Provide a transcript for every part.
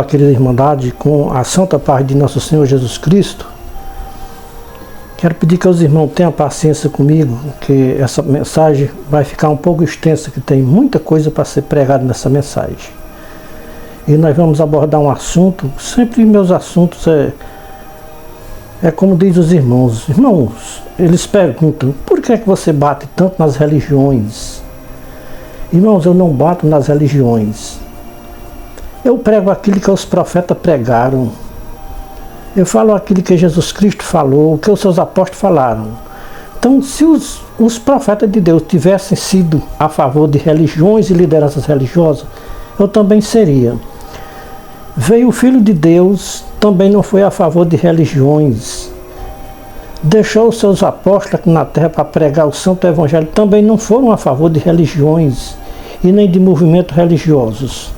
querida Irmandade, com a santa paz de nosso Senhor Jesus Cristo, quero pedir que os irmãos tenham paciência comigo, que essa mensagem vai ficar um pouco extensa, que tem muita coisa para ser pregada nessa mensagem. E nós vamos abordar um assunto, sempre meus assuntos é como diz os irmãos. Irmãos, eles perguntam, por que é que você bate tanto nas religiões? Irmãos, eu não bato nas religiões. Eu prego aquilo que os profetas pregaram. Eu falo aquilo que Jesus Cristo falou, o que os seus apóstolos falaram. Então, se os profetas de Deus tivessem sido a favor de religiões e lideranças religiosas, eu também seria. Veio o Filho de Deus, também não foi a favor de religiões. Deixou os seus apóstolos aqui na terra para pregar o Santo Evangelho, também não foram a favor de religiões e nem de movimentos religiosos.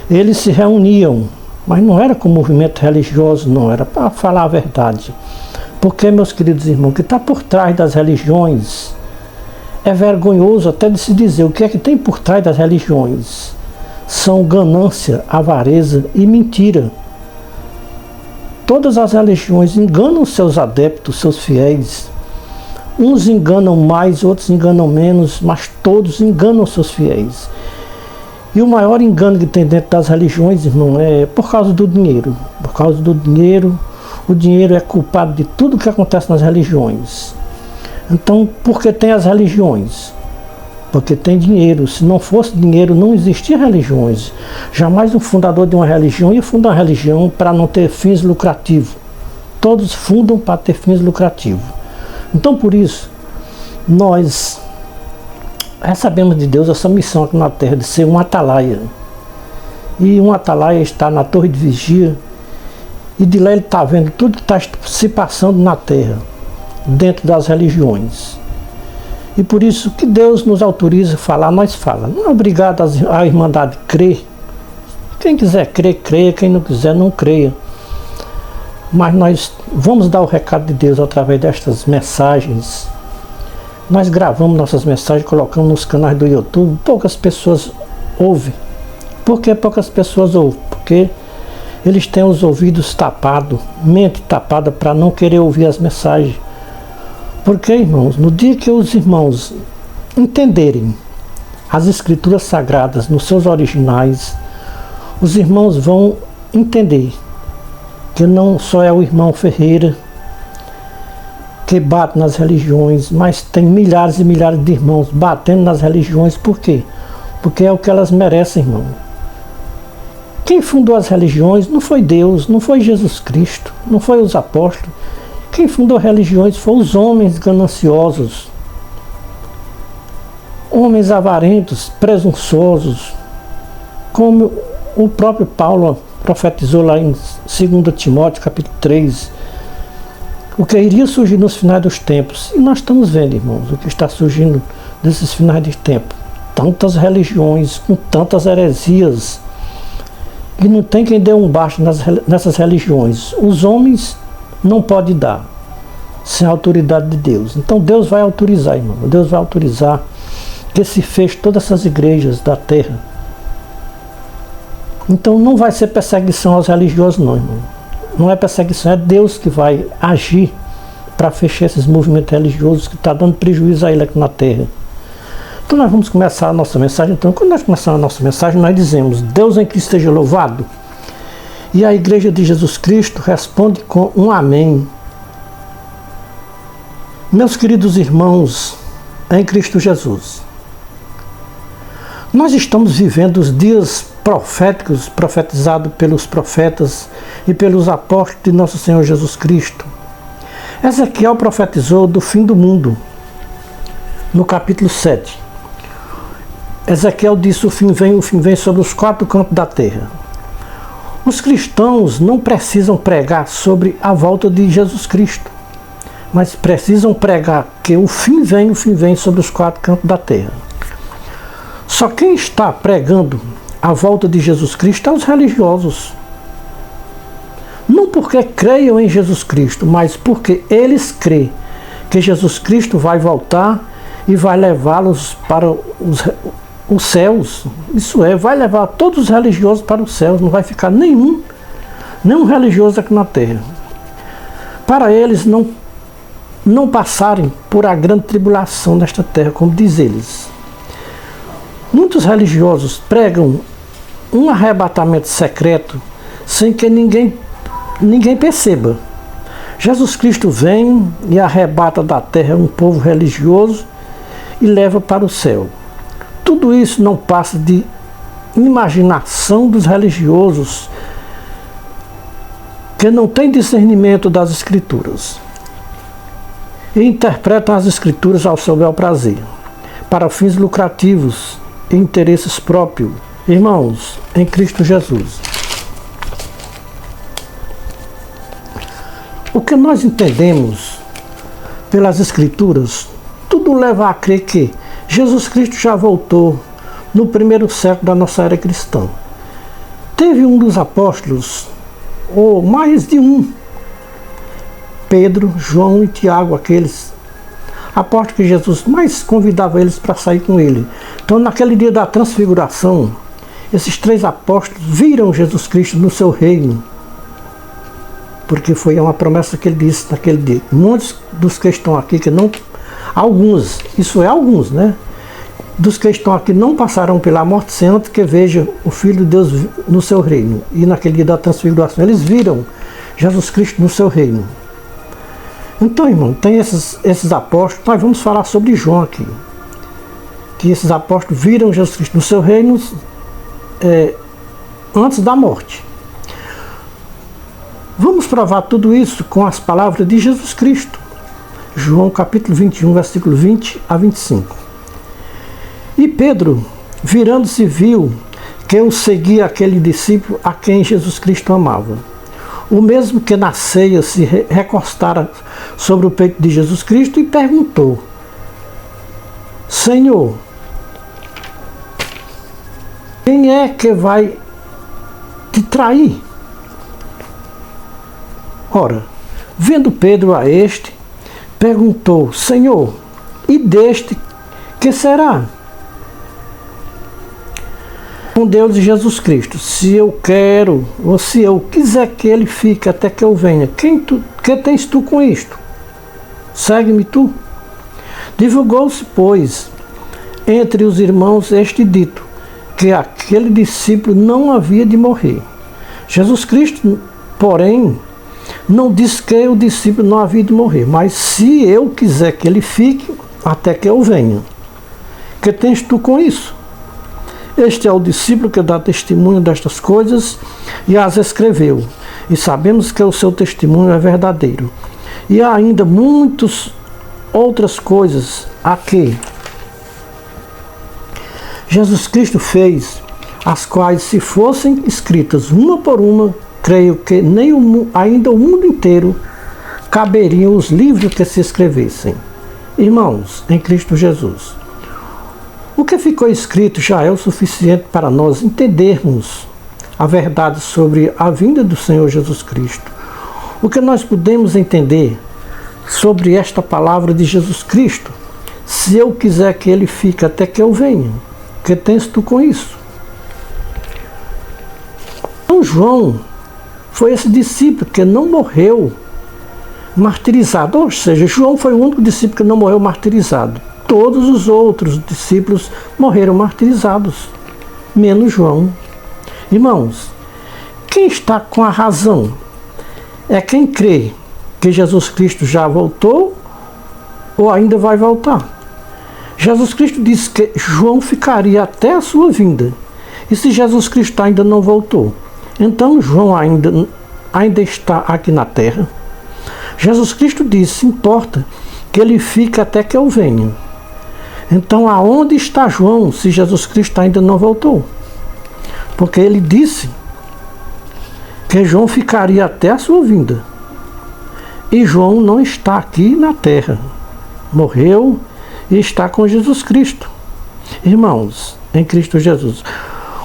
Eles se reuniam, mas não era com movimento religioso, não, era para falar a verdade. Porque, meus queridos irmãos, o que está por trás das religiões é vergonhoso até de se dizer o que é que tem por trás das religiões. São ganância, avareza e mentira. Todas as religiões enganam seus adeptos, seus fiéis. Uns enganam mais, outros enganam menos, mas todos enganam seus fiéis. E o maior engano que tem dentro das religiões, irmão, é por causa do dinheiro. Por causa do dinheiro, o dinheiro é culpado de tudo que acontece nas religiões. Então, por que tem as religiões? Porque tem dinheiro. Se não fosse dinheiro, não existia religiões. Jamais um fundador de uma religião ia fundar uma religião para não ter fins lucrativos. Todos fundam para ter fins lucrativos. Então, por isso, nós recebemos de Deus essa missão aqui na terra de ser um atalaia. E um atalaia está na torre de vigia e de lá ele está vendo tudo que está se passando na terra, dentro das religiões. E por isso que Deus nos autoriza a falar, nós falamos. Não é obrigado a Irmandade crer. Quem quiser crer, creia. Quem não quiser, não creia. Mas nós vamos dar o recado de Deus através destas mensagens. Nós gravamos nossas mensagens, colocamos nos canais do YouTube. Poucas pessoas ouvem. Por que poucas pessoas ouvem? Porque eles têm os ouvidos tapados, mente tapada para não querer ouvir as mensagens. Porque, irmãos, no dia que os irmãos entenderem as Escrituras Sagradas nos seus originais, os irmãos vão entender que não só é o irmão Ferreira que bate nas religiões, mas tem milhares e milhares de irmãos batendo nas religiões. Por quê? Porque é o que elas merecem, irmão. Quem fundou as religiões não foi Deus, não foi Jesus Cristo, não foi os apóstolos. Quem fundou religiões foram os homens gananciosos, homens avarentos, presunçosos, como o próprio Paulo profetizou lá em 2 Timóteo, capítulo 3, o que iria surgir nos finais dos tempos. E nós estamos vendo, irmãos, o que está surgindo nesses finais de tempo. Tantas religiões, com tantas heresias, e não tem quem dê um baixo nessas religiões. Os homens não podem dar sem a autoridade de Deus. Então Deus vai autorizar, irmão. Deus vai autorizar que se feche todas essas igrejas da terra. Então não vai ser perseguição aos religiosos, não, irmão. Não é perseguição, é Deus que vai agir para fechar esses movimentos religiosos que estão dando prejuízo a ele aqui na terra. Então nós vamos começar a nossa mensagem. Então, quando nós começamos a nossa mensagem, nós dizemos: Deus em Cristo esteja louvado. E a Igreja de Jesus Cristo responde com um amém. Meus queridos irmãos em Cristo Jesus, nós estamos vivendo os dias proféticos profetizados pelos profetas e pelos apóstolos de nosso Senhor Jesus Cristo. Ezequiel profetizou do fim do mundo, no capítulo 7. Ezequiel disse: o fim vem sobre os 4 cantos da terra. Os cristãos não precisam pregar sobre a volta de Jesus Cristo, mas precisam pregar que o fim vem sobre os 4 cantos da terra. Só quem está pregando a volta de Jesus Cristo é os religiosos. Não porque creiam em Jesus Cristo, mas porque eles creem que Jesus Cristo vai voltar e vai levá-los para os céus, isso é, vai levar todos os religiosos para os céus, não vai ficar nenhum religioso aqui na terra. Para eles não passarem por a grande tribulação nesta terra, como diz eles. Muitos religiosos pregam um arrebatamento secreto sem que ninguém perceba. Jesus Cristo vem e arrebata da terra um povo religioso e leva para o céu. Tudo isso não passa de imaginação dos religiosos que não têm discernimento das Escrituras e interpretam as Escrituras ao seu bel prazer, para fins lucrativos e interesses próprios. Irmãos, em Cristo Jesus, o que nós entendemos pelas Escrituras, tudo leva a crer que Jesus Cristo já voltou no primeiro século da nossa era cristã. Teve um dos apóstolos, ou mais de um, Pedro, João e Tiago, aqueles apóstolos que Jesus mais convidava eles para sair com ele. Então, naquele dia da transfiguração, esses 3 apóstolos viram Jesus Cristo no seu reino, porque foi uma promessa que ele disse naquele dia. Muitos dos que estão aqui, alguns, né? Dos que estão aqui não passarão pela morte sem antes que vejam o Filho de Deus no seu reino. E naquele dia da transfiguração, eles viram Jesus Cristo no seu reino. Então, irmão, tem esses apóstolos. Nós vamos falar sobre João aqui. Que esses apóstolos viram Jesus Cristo no seu reino antes da morte. Vamos provar tudo isso com as palavras de Jesus Cristo. João capítulo 21, versículo 20 a 25. E Pedro, virando-se, viu que o seguia aquele discípulo a quem Jesus Cristo amava. O mesmo que na ceia se recostara sobre o peito de Jesus Cristo e perguntou: Senhor, quem é que vai te trair? Ora, vendo Pedro a este, perguntou: Senhor, e deste que será? Respondeu-lhe Jesus Cristo: se eu quero, ou se eu quiser que ele fique até que eu venha, que tens tu com isto? Segue-me tu. Divulgou-se, pois, entre os irmãos este dito, que aquele discípulo não havia de morrer. Jesus Cristo, porém, não disse que o discípulo não havia de morrer, mas se eu quiser que ele fique até que eu venha, que tens tu com isso? Este é o discípulo que dá testemunho destas coisas e as escreveu, e sabemos que o seu testemunho é verdadeiro. E há ainda muitas outras coisas a que Jesus Cristo fez, as quais, se fossem escritas uma por uma, creio que nem ainda o mundo inteiro caberiam os livros que se escrevessem. Irmãos, em Cristo Jesus, o que ficou escrito já é o suficiente para nós entendermos a verdade sobre a vinda do Senhor Jesus Cristo. O que nós podemos entender sobre esta palavra de Jesus Cristo: se eu quiser que ele fique até que eu venha, que tens tu com isso? Então João foi esse discípulo que não morreu martirizado, ou seja, João foi o único discípulo que não morreu martirizado. Todos os outros discípulos morreram martirizados, menos João. Irmãos, quem está com a razão é quem crê que Jesus Cristo já voltou ou ainda vai voltar. Jesus Cristo disse que João ficaria até a sua vinda. E se Jesus Cristo ainda não voltou, então João ainda está aqui na terra. Jesus Cristo disse: importa que ele fique até que eu venha. Então aonde está João se Jesus Cristo ainda não voltou? Porque ele disse que João ficaria até a sua vinda. E João não está aqui na terra. Morreu e está com Jesus Cristo. Irmãos, em Cristo Jesus,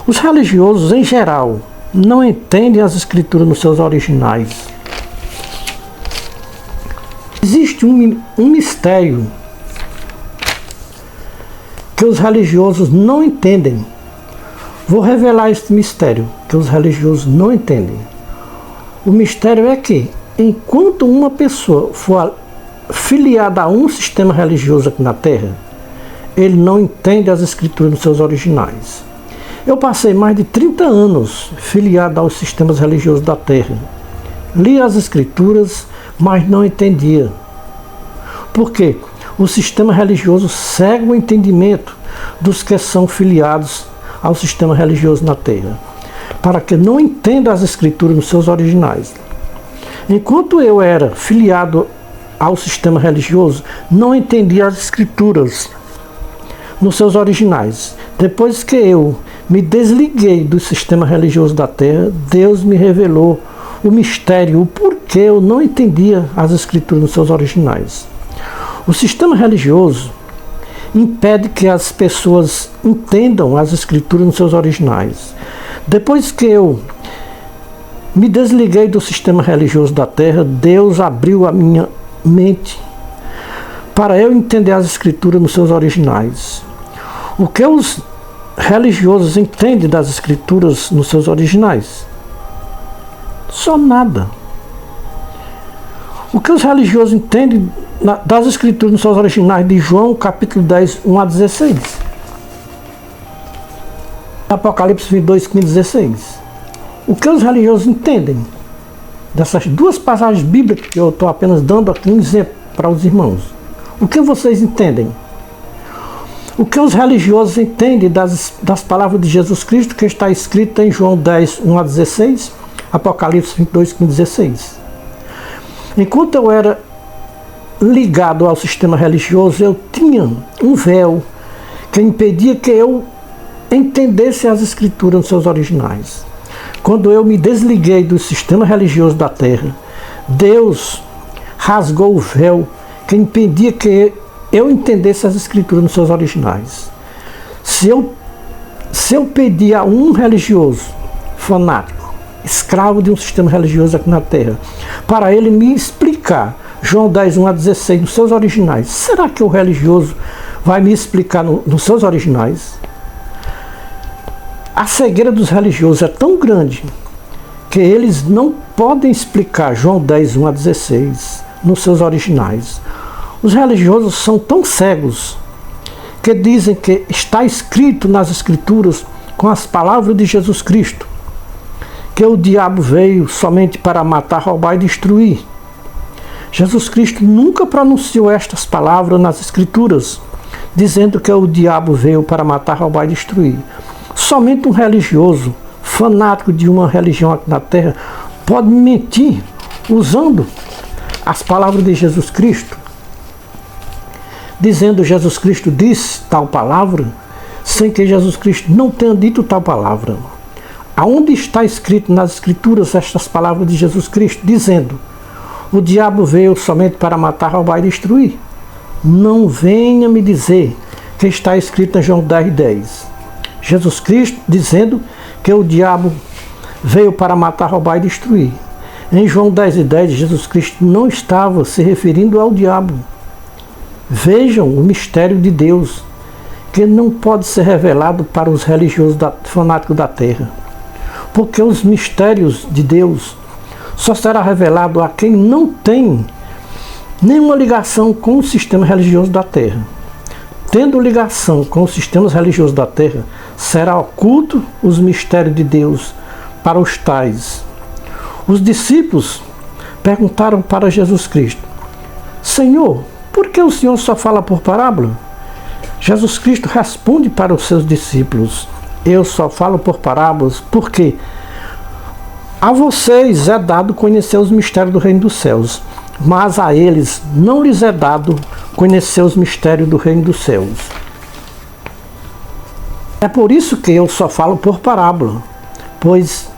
os religiosos em geral não entendem as Escrituras nos seus originais. Existe um mistério que que os religiosos não entendem. Vou revelar este mistério que os religiosos não entendem. O mistério é que, enquanto uma pessoa for filiada a um sistema religioso aqui na Terra, ele não entende as escrituras nos seus originais. Eu passei mais de 30 anos filiado aos sistemas religiosos da Terra. Li as escrituras, mas não entendia. Por quê? O sistema religioso cega o entendimento dos que são filiados ao sistema religioso na Terra, para que não entendam as escrituras nos seus originais. Enquanto eu era filiado ao sistema religioso, não entendia as escrituras nos seus originais. Depois que eu me desliguei do sistema religioso da Terra, Deus me revelou o mistério, o porquê eu não entendia as escrituras nos seus originais. O sistema religioso impede que as pessoas entendam as escrituras nos seus originais. Depois que eu me desliguei do sistema religioso da Terra, Deus abriu a minha mente para eu entender as escrituras nos seus originais. O que os religiosos entendem das escrituras nos seus originais? Só nada. O que os religiosos entendem das escrituras nos seus originais de João, capítulo 10, 1 a 16. Apocalipse 22, 15 a 16. O que os religiosos entendem dessas duas passagens bíblicas que eu estou apenas dando aqui um exemplo para os irmãos? O que vocês entendem? O que os religiosos entendem das palavras de Jesus Cristo que está escrito em João 10, 1 a 16, Apocalipse 22, 15 a 16. Enquanto eu era ligado ao sistema religioso, eu tinha um véu que impedia que eu entendesse as escrituras nos seus originais. Quando eu me desliguei do sistema religioso da Terra, Deus rasgou o véu que impedia que eu entendesse as escrituras nos seus originais. Se eu pedir a um religioso fanático, escravo de um sistema religioso aqui na Terra, para ele me explicar João 10, 1 a 16 nos seus originais, será que o religioso vai me explicar nos seus originais? A cegueira dos religiosos é tão grande que eles não podem explicar João 10, 1 a 16 nos seus originais. Os religiosos são tão cegos que dizem que está escrito nas escrituras com as palavras de Jesus Cristo que o diabo veio somente para matar, roubar e destruir. Jesus Cristo nunca pronunciou estas palavras nas escrituras, dizendo que o diabo veio para matar, roubar e destruir. Somente um religioso, fanático de uma religião aqui na Terra, pode mentir usando as palavras de Jesus Cristo, dizendo que Jesus Cristo disse tal palavra, sem que Jesus Cristo não tenha dito tal palavra. Aonde está escrito nas escrituras estas palavras de Jesus Cristo, dizendo: o diabo veio somente para matar, roubar e destruir? Não venha me dizer que está escrito em João 10, 10. Jesus Cristo dizendo que o diabo veio para matar, roubar e destruir. Em João 10 e 10, Jesus Cristo não estava se referindo ao diabo. Vejam o mistério de Deus, que não pode ser revelado para os religiosos fanáticos da Terra. Porque os mistérios de Deus só será revelado a quem não tem nenhuma ligação com o sistema religioso da Terra. Tendo ligação com os sistemas religiosos da Terra, será oculto os mistérios de Deus para os tais. Os discípulos perguntaram para Jesus Cristo: Senhor, por que o Senhor só fala por parábola? Jesus Cristo responde para os seus discípulos: eu só falo por parábolas porque a vocês é dado conhecer os mistérios do reino dos céus, mas a eles não lhes é dado conhecer os mistérios do reino dos céus. É por isso que eu só falo por parábola, pois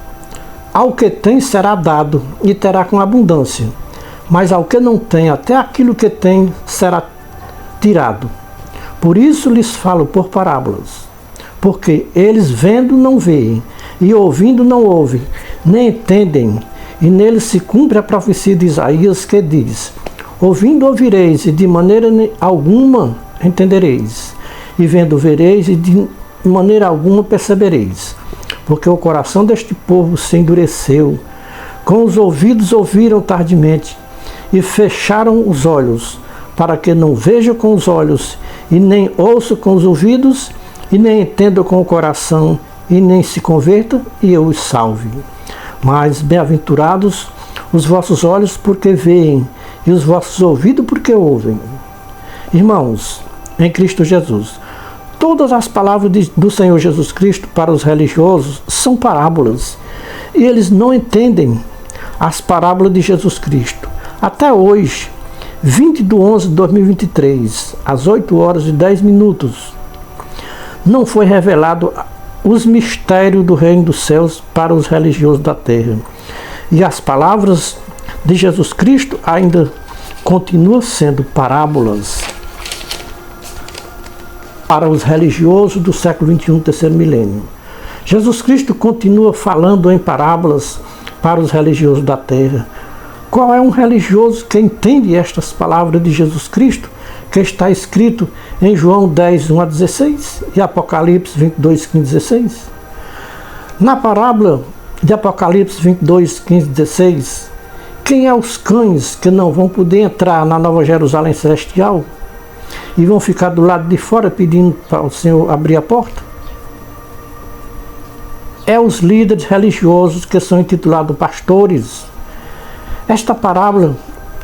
ao que tem será dado e terá com abundância, mas ao que não tem, até aquilo que tem será tirado. Por isso lhes falo por parábolas, porque eles vendo não veem, e ouvindo não ouvem, nem entendem, e neles se cumpre a profecia de Isaías que diz: ouvindo ouvireis, e de maneira alguma entendereis, e vendo vereis, e de maneira alguma percebereis. Porque o coração deste povo se endureceu, com os ouvidos ouviram tardiamente, e fecharam os olhos, para que não vejam com os olhos, e nem ouçam com os ouvidos, e nem entendam com o coração, e nem se convertam, e eu os salve. Mas bem-aventurados os vossos olhos, porque veem, e os vossos ouvidos, porque ouvem. Irmãos, em Cristo Jesus, todas as palavras do Senhor Jesus Cristo para os religiosos são parábolas, e eles não entendem as parábolas de Jesus Cristo. Até hoje, 20/11/2023, às 8h10, não foi revelado os mistérios do reino dos céus para os religiosos da terra. E as palavras de Jesus Cristo ainda continuam sendo parábolas para os religiosos do século XXI, terceiro milênio. Jesus Cristo continua falando em parábolas para os religiosos da terra. Qual é um religioso que entende estas palavras de Jesus Cristo, que está escrito em João 10:1-16 e Apocalipse 22:15-16? Na parábola de Apocalipse 22:15-16, quem é os cães que não vão poder entrar na Nova Jerusalém Celestial e vão ficar do lado de fora pedindo para o Senhor abrir a porta? É os líderes religiosos que são intitulados pastores. Esta parábola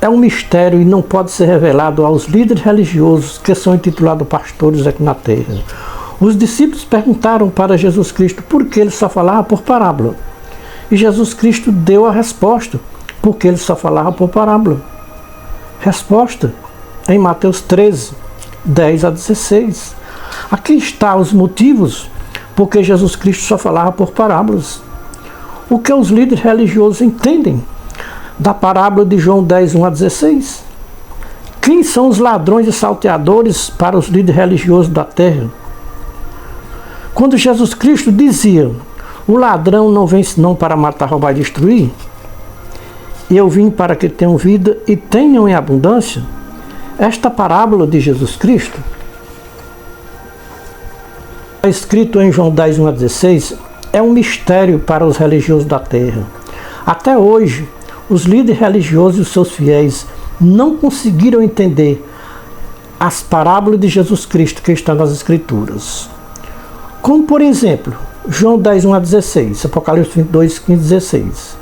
é um mistério e não pode ser revelado aos líderes religiosos que são intitulados pastores aqui na terra. Os discípulos perguntaram para Jesus Cristo por que ele só falava por parábola. E Jesus Cristo deu a resposta, porque ele só falava por parábola. Resposta em Mateus 13:10-16. Aqui está os motivos porque Jesus Cristo só falava por parábolas. O que os líderes religiosos entendem da parábola de João 10:1-16? Quem são os ladrões e salteadores para os líderes religiosos da terra? Quando Jesus Cristo dizia: o ladrão não vem senão para matar, roubar e destruir, eu vim para que tenham vida e tenham em abundância, esta parábola de Jesus Cristo, escrito em João 10:1-16, é um mistério para os religiosos da terra. Até hoje, os líderes religiosos e os seus fiéis não conseguiram entender as parábolas de Jesus Cristo que estão nas Escrituras. Como, por exemplo, João 10:1-16, Apocalipse 22:15-16.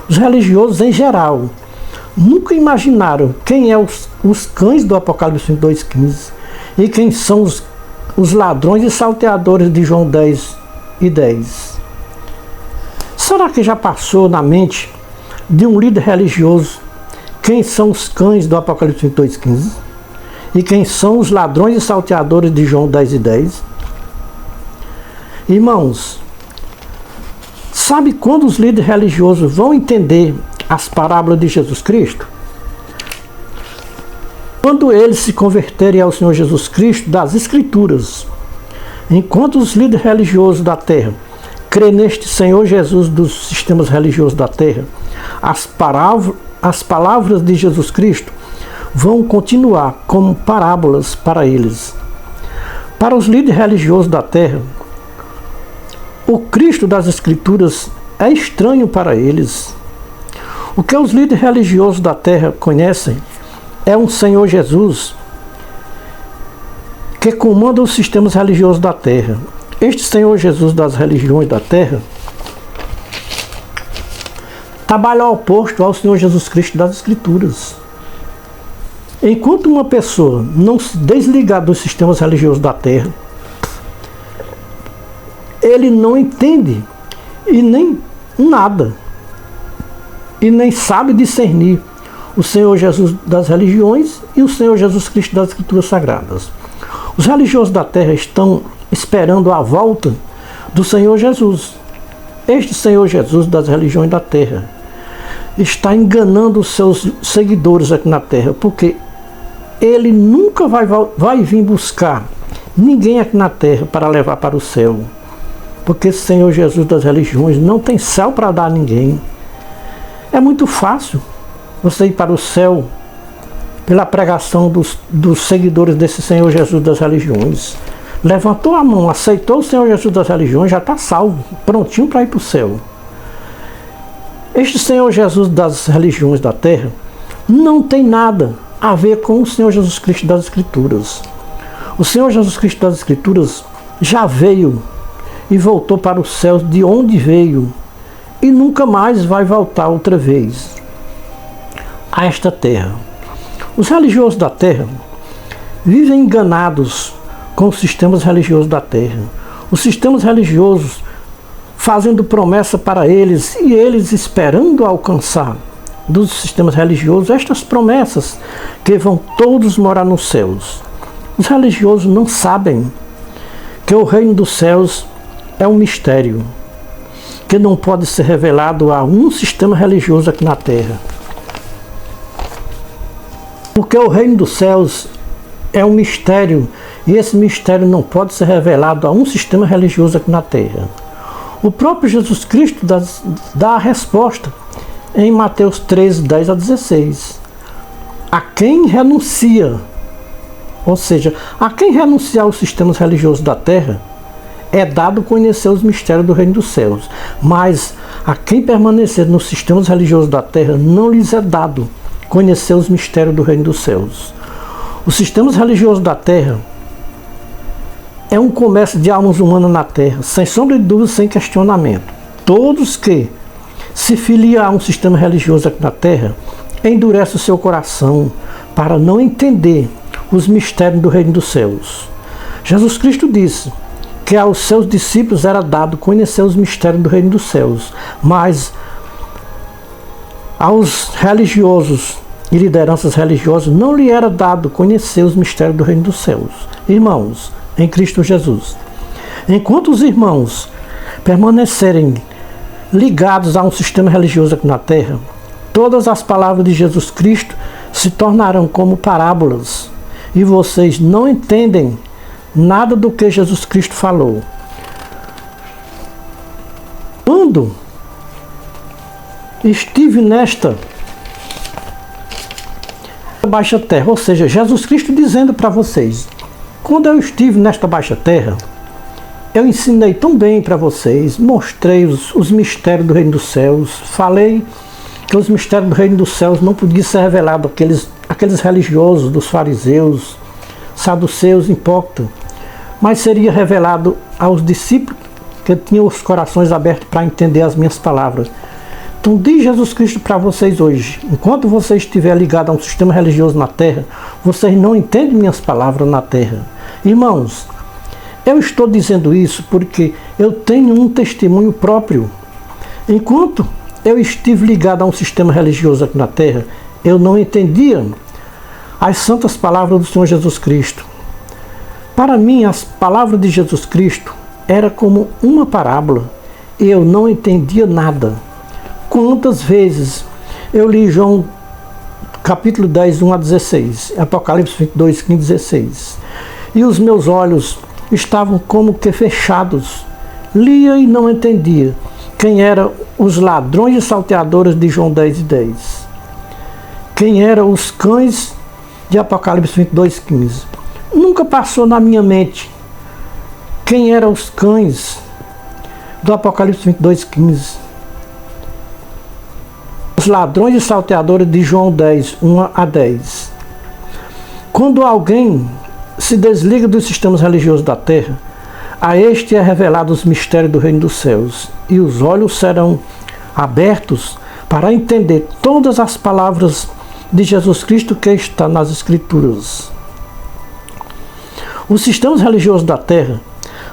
Os religiosos, em geral, nunca imaginaram quem é os cães do Apocalipse 22:15 e quem são os ladrões e salteadores de João 10:10. Será que já passou na mente de um líder religioso quem são os cães do Apocalipse 22:15 e quem são os ladrões e salteadores de João 10:10? Irmãos, sabe quando os líderes religiosos vão entender as parábolas de Jesus Cristo? Quando eles se converterem ao Senhor Jesus Cristo das Escrituras. Enquanto os líderes religiosos da terra crê neste Senhor Jesus dos sistemas religiosos da terra, as palavras de Jesus Cristo vão continuar como parábolas para eles. Para os líderes religiosos da terra, o Cristo das Escrituras é estranho para eles. O que os líderes religiosos da terra conhecem é um Senhor Jesus que comanda os sistemas religiosos da terra. Este Senhor Jesus das religiões da terra trabalha ao oposto ao Senhor Jesus Cristo das Escrituras. Enquanto uma pessoa não se desligar dos sistemas religiosos da terra, ele não entende e nem nada, e nem sabe discernir o Senhor Jesus das religiões e o Senhor Jesus Cristo das Escrituras Sagradas. Os religiosos da terra estão esperando a volta do Senhor Jesus. Este Senhor Jesus das religiões da terra está enganando os seus seguidores aqui na terra, porque ele nunca vai vir buscar ninguém aqui na terra para levar para o céu. Porque esse Senhor Jesus das religiões não tem céu para dar a ninguém. É muito fácil você ir para o céu pela pregação dos seguidores desse Senhor Jesus das religiões. levantou a mão, aceitou o Senhor Jesus das religiões, já está salvo, prontinho para ir para o céu. Este Senhor Jesus das religiões da terra não tem nada a ver com o Senhor Jesus Cristo das Escrituras. O Senhor Jesus Cristo das Escrituras já veio e voltou para os céus de onde veio e nunca mais vai voltar outra vez a esta terra. Os religiosos da terra vivem enganados com os sistemas religiosos da terra. Os sistemas religiosos fazendo promessa para eles e eles esperando alcançar dos sistemas religiosos estas promessas que vão todos morar nos céus. Os religiosos não sabem que o reino dos céus é um mistério que não pode ser revelado a um sistema religioso aqui na terra. Porque o reino dos céus é um mistério e esse mistério não pode ser revelado a um sistema religioso aqui na terra. O próprio Jesus Cristo dá a resposta em Mateus 13, 10 a 16. A quem renuncia, ou seja, a quem renunciar aos sistemas religiosos da terra, é dado conhecer os mistérios do reino dos céus. Mas a quem permanecer nos sistemas religiosos da terra, não lhes é dado conhecer os mistérios do reino dos céus. Os sistemas religiosos da terra é um comércio de almas humanas na terra, sem sombra de dúvida, sem questionamento. Todos que se filiam a um sistema religioso aqui na terra, endurecem o seu coração para não entender os mistérios do reino dos céus. Jesus Cristo disse que aos seus discípulos era dado conhecer os mistérios do reino dos céus, mas aos religiosos e lideranças religiosas não lhe era dado conhecer os mistérios do reino dos céus. Irmãos, em Cristo Jesus, enquanto os irmãos permanecerem ligados a um sistema religioso aqui na terra, todas as palavras de Jesus Cristo se tornarão como parábolas e vocês não entendem nada do que Jesus Cristo falou. Quando estive nesta baixa terra, ou seja, Jesus Cristo dizendo para vocês, quando eu estive nesta baixa terra, eu ensinei tão bem para vocês, mostrei os mistérios do reino dos céus, falei que os mistérios do reino dos céus não podiam ser revelados àqueles religiosos dos fariseus, saduceus, hipócritas, mas seria revelado aos discípulos que tinham os corações abertos para entender as minhas palavras. Então diz Jesus Cristo para vocês hoje, enquanto você estiver ligado a um sistema religioso na terra, vocês não entendem minhas palavras na terra. Irmãos, eu estou dizendo isso porque eu tenho um testemunho próprio. Enquanto eu estive ligado a um sistema religioso aqui na terra, eu não entendia as santas palavras do Senhor Jesus Cristo. Para mim, as palavras de Jesus Cristo eram como uma parábola e eu não entendia nada. Quantas vezes eu li João capítulo 10, 1 a 16, Apocalipse 22, 15, 16, e os meus olhos estavam como que fechados, lia e não entendia quem eram os ladrões e salteadores de João 10 e 10, quem eram os cães de Apocalipse 22, 15. Nunca passou na minha mente quem eram os cães do Apocalipse 22, 15. Os ladrões e salteadores de João 10, 1 a 10. Quando alguém se desliga dos sistemas religiosos da terra, a este é revelado os mistérios do reino dos céus, e os olhos serão abertos para entender todas as palavras de Jesus Cristo que está nas Escrituras. Os sistemas religiosos da terra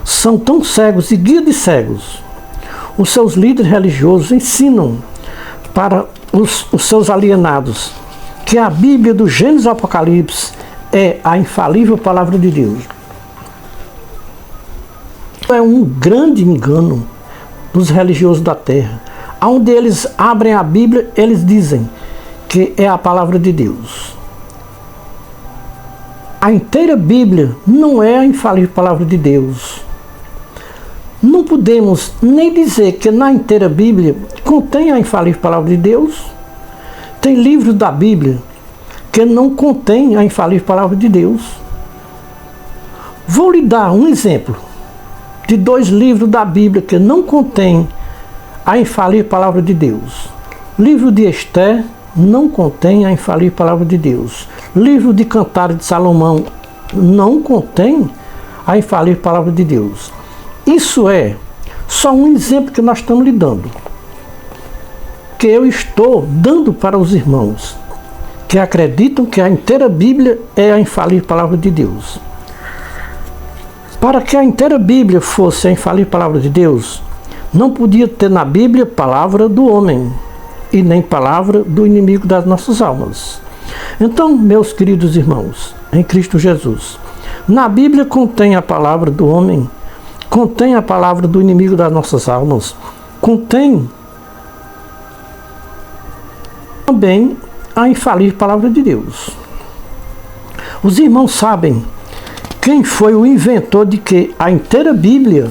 são tão cegos e guia de cegos. Os seus líderes religiosos ensinam para os seus alienados que a Bíblia do Gênesis ao Apocalipse é a infalível palavra de Deus. É um grande engano dos religiosos da terra. Onde eles abrem a Bíblia, eles dizem que é a palavra de Deus. A inteira Bíblia não é a infalível palavra de Deus. Não podemos nem dizer que na inteira Bíblia contém a infalível palavra de Deus. Tem livros da Bíblia que não contém a infalível palavra de Deus. Vou lhe dar um exemplo de 2 livros da Bíblia que não contém a infalível palavra de Deus. Livro de Esther não contém a infalível palavra de Deus. Livro de Cantares de Salomão não contém a infalível palavra de Deus. Isso é só um exemplo que nós estamos lhe dando, que eu estou dando para os irmãos que acreditam que a inteira Bíblia é a infalível palavra de Deus. Para que a inteira Bíblia fosse a infalível palavra de Deus, não podia ter na Bíblia palavra do homem e nem palavra do inimigo das nossas almas. Então, meus queridos irmãos, em Cristo Jesus, na Bíblia contém a palavra do homem, contém a palavra do inimigo das nossas almas, contém também a infalível palavra de Deus. Os irmãos sabem quem foi o inventor de que a inteira Bíblia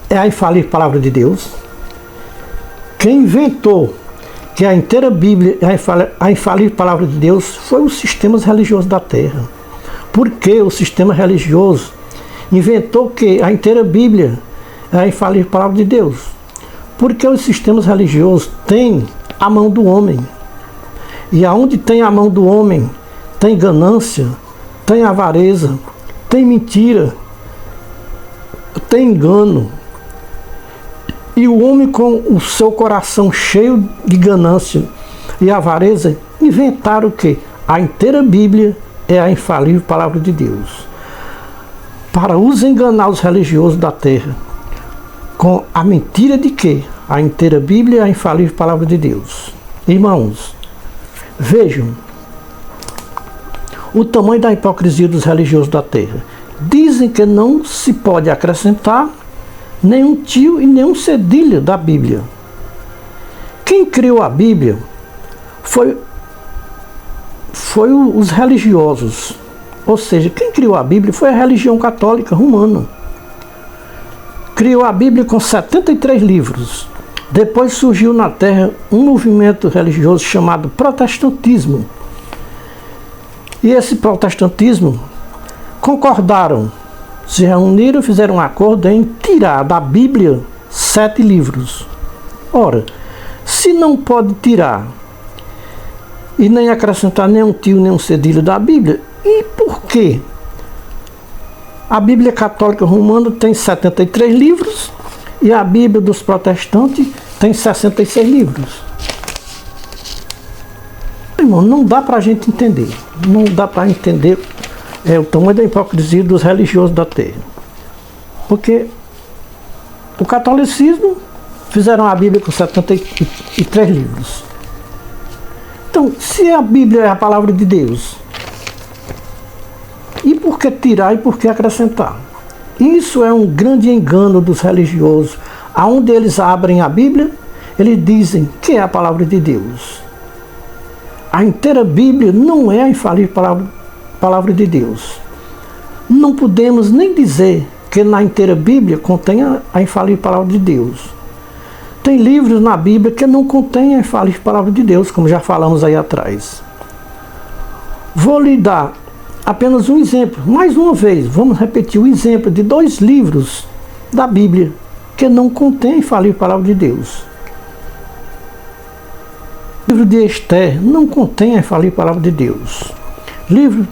é a infalível palavra de Deus? Quem inventou que a inteira Bíblia é a infalível palavra de Deus foi os sistemas religiosos da Terra. Porque o sistema religioso inventou que a inteira Bíblia é a infalível palavra de Deus? Porque os sistemas religiosos têm a mão do homem. E aonde tem a mão do homem, tem ganância, tem avareza, tem mentira, tem engano. E o homem, com o seu coração cheio de ganância e avareza, inventaram o quê? A inteira Bíblia é a infalível palavra de Deus. Para os enganar os religiosos da terra, com a mentira de que a inteira Bíblia é a infalível palavra de Deus. Irmãos, vejam o tamanho da hipocrisia dos religiosos da terra. Dizem que não se pode acrescentar nenhum tio e nenhum cedilho da Bíblia. Quem criou a Bíblia foi os religiosos. Ou seja, quem criou a Bíblia foi a religião católica romana. Criou a Bíblia com 73 livros. Depois surgiu na Terra um movimento religioso chamado protestantismo. E esse protestantismo concordaram, se reuniram e fizeram um acordo em tirar da Bíblia 7 livros. Ora, se não pode tirar e nem acrescentar nenhum tio, nenhum cedilho da Bíblia, e por quê? A Bíblia Católica Romana tem 73 livros e a Bíblia dos protestantes tem 66 livros. Irmão, não dá para a gente entender. Não dá para entender o tamanho da hipocrisia dos religiosos da terra. Porque o catolicismo fizeram a Bíblia com 73 livros. Então, se a Bíblia é a palavra de Deus, e por que tirar e por que acrescentar? Isso é um grande engano dos religiosos. Aonde eles abrem a Bíblia, eles dizem que é a palavra de Deus. A inteira Bíblia não é a infalível palavra de Deus. Não podemos nem dizer que na inteira Bíblia contém a infalível palavra de Deus. Tem livros na Bíblia que não contêm a infalível palavra de Deus, como já falamos aí atrás. Vou lhe dar apenas um exemplo. Mais uma vez, vamos repetir o exemplo de 2 livros da Bíblia que não contêm a infalível palavra de Deus. O livro de Esther não contém a infalível palavra de Deus. Livro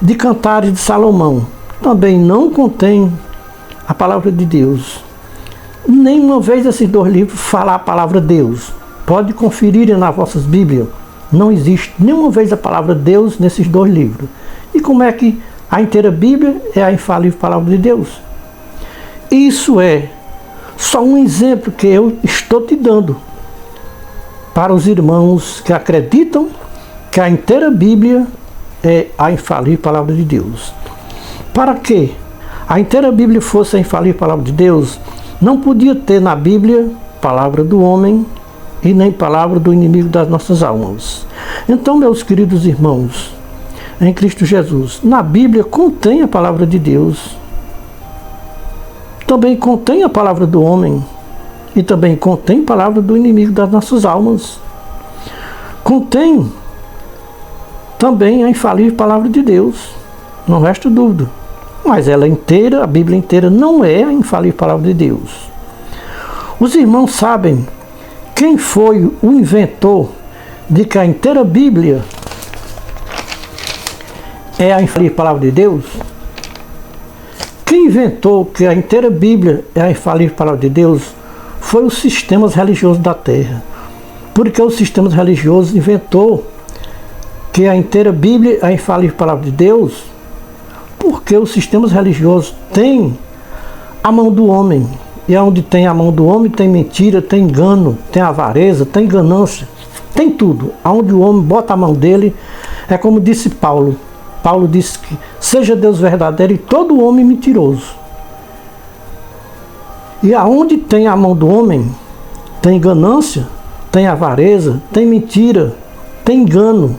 de Cantares de Salomão também não contém a palavra de Deus. Nenhuma vez esses 2 livros falam a palavra Deus. Pode conferir nas vossas Bíblias. Não existe nenhuma vez a palavra Deus nesses 2 livros. E como é que a inteira Bíblia é a infalível palavra de Deus? Isso é só um exemplo que eu estou te dando para os irmãos que acreditam que a inteira Bíblia é a infalível palavra de Deus. Para que a inteira Bíblia fosse a infalível palavra de Deus, não podia ter na Bíblia palavra do homem e nem palavra do inimigo das nossas almas. Então, meus queridos irmãos, em Cristo Jesus, na Bíblia contém a palavra de Deus, também contém a palavra do homem e também contém a palavra do inimigo das nossas almas. Contém também a infalível palavra de Deus. não resta dúvida. Mas ela inteira, a Bíblia inteira, não é a infalível palavra de Deus. Os irmãos sabem quem foi o inventor de que a inteira Bíblia é a infalível palavra de Deus? Quem inventou que a inteira Bíblia é a infalível palavra de Deus foi os sistemas religiosos da Terra. Porque os sistemas religiosos inventou que a inteira Bíblia é a infalível palavra de Deus, porque os sistemas religiosos têm a mão do homem. E onde tem a mão do homem tem mentira, tem engano, tem avareza, tem ganância, tem tudo. Onde o homem bota a mão dele, é como disse Paulo. Paulo disse que seja Deus verdadeiro e todo homem mentiroso. E aonde tem a mão do homem, tem ganância, tem avareza, tem mentira, tem engano.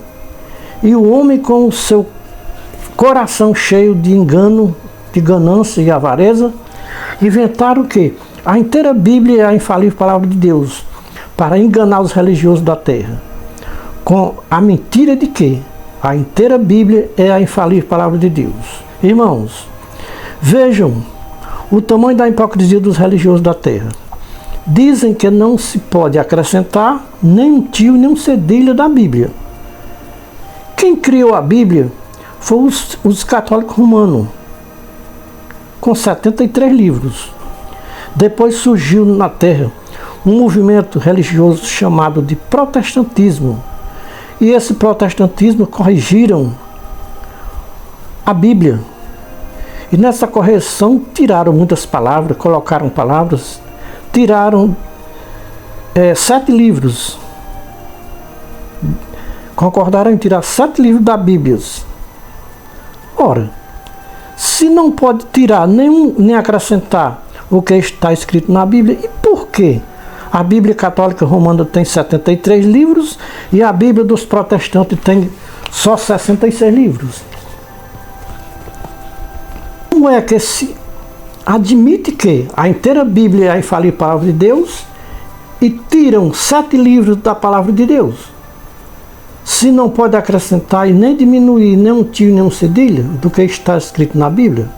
E o homem com o seu coração cheio de engano, de ganância e avareza, inventaram o quê? A inteira Bíblia é a infalível palavra de Deus, para enganar os religiosos da terra. Com a mentira de que a inteira Bíblia é a infalível palavra de Deus. Irmãos, vejam o tamanho da hipocrisia dos religiosos da terra. Dizem que não se pode acrescentar nem um tio, nem um cedilha da Bíblia. Quem criou a Bíblia foi os católicos romanos, com 73 livros. Depois surgiu na Terra um movimento religioso chamado de protestantismo. E esse protestantismo corrigiram a Bíblia. E nessa correção tiraram muitas palavras, colocaram palavras, tiraram 7 livros. Concordaram em tirar 7 livros da Bíblia. Ora, se não pode tirar nem acrescentar o que está escrito na Bíblia, e por quê? A Bíblia Católica Romana tem 73 livros e a Bíblia dos protestantes tem só 66 livros. Como é que se admite que a inteira Bíblia é a infalível palavra de Deus e tiram 7 livros da palavra de Deus? Se não pode acrescentar e nem diminuir nem um tio nem um cedilha do que está escrito na Bíblia?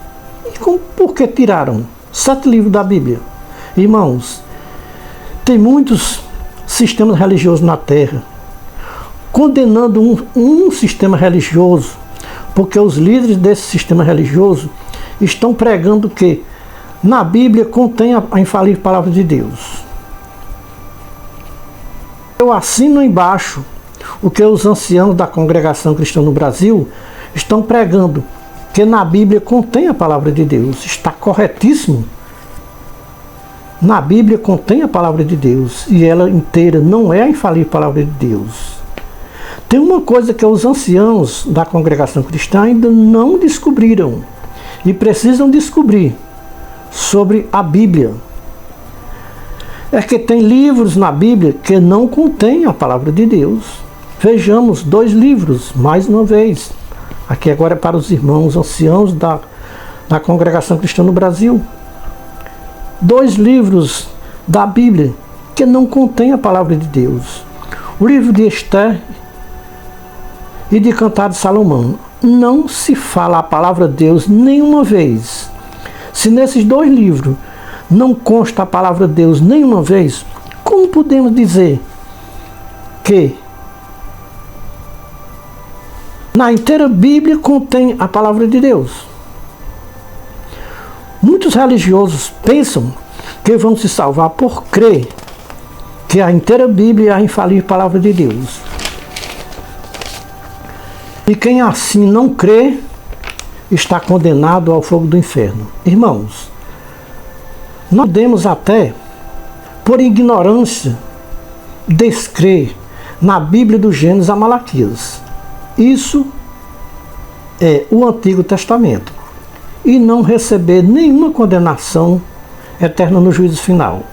E por que tiraram 7 livros da Bíblia? Irmãos, tem muitos sistemas religiosos na Terra condenando um sistema religioso, porque os líderes desse sistema religioso estão pregando que na Bíblia contém a infalível palavra de Deus. Eu assino embaixo o que os anciãos da Congregação Cristã no Brasil estão pregando, que na Bíblia contém a palavra de Deus. Está corretíssimo. Na Bíblia contém a palavra de Deus e ela inteira não é a infalível palavra de Deus. Tem uma coisa que os anciãos da Congregação Cristã ainda não descobriram e precisam descobrir sobre a Bíblia. É que tem livros na Bíblia que não contêm a palavra de Deus. Vejamos 2 livros, mais uma vez. Aqui agora é para os irmãos anciãos da Congregação Cristã no Brasil. 2 livros da Bíblia que não contêm a palavra de Deus. O livro de Esther e de Cantares de Salomão. Não se fala a palavra de Deus nenhuma vez. Se nesses 2 livros não consta a palavra de Deus nenhuma vez, como podemos dizer que na inteira Bíblia contém a palavra de Deus? Muitos religiosos pensam que vão se salvar por crer que a inteira Bíblia é a infalível palavra de Deus. E quem assim não crê está condenado ao fogo do inferno. Irmãos, nós podemos até, por ignorância, descrer na Bíblia do Gênesis a Malaquias. Isso é o Antigo Testamento. E não receber nenhuma condenação eterna no juízo final.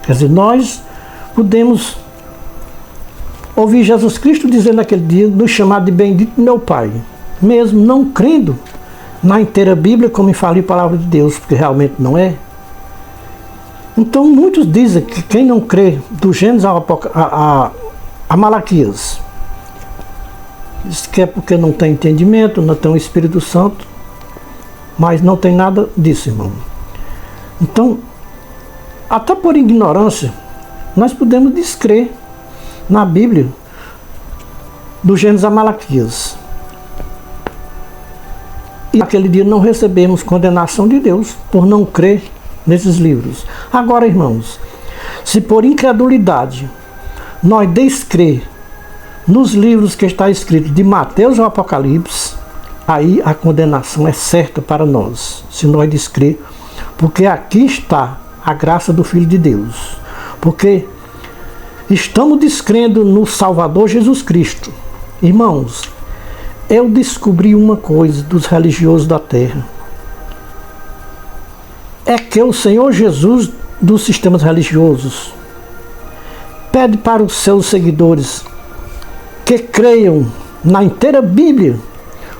Quer dizer, nós podemos ouvir Jesus Cristo dizer naquele dia, nos chamar de bendito meu Pai, mesmo não crendo na inteira Bíblia como infalível palavra de Deus, porque realmente não é. Então muitos dizem que quem não crê do Gênesis a Malaquias Diz que é porque não tem entendimento, não tem o Espírito Santo, mas não tem nada disso, irmão. Então, até por ignorância, nós podemos descrer na Bíblia do Gênesis a Malaquias. E naquele dia não recebemos condenação de Deus por não crer nesses livros. Agora, irmãos, se por incredulidade nós descrer nos livros que está escrito de Mateus ao Apocalipse, aí a condenação é certa para nós, se nós descrer, porque aqui está a graça do Filho de Deus. Porque estamos descrendo no Salvador Jesus Cristo. Irmãos, eu descobri uma coisa dos religiosos da terra. É que o Senhor Jesus dos sistemas religiosos pede para os seus seguidores que creiam na inteira Bíblia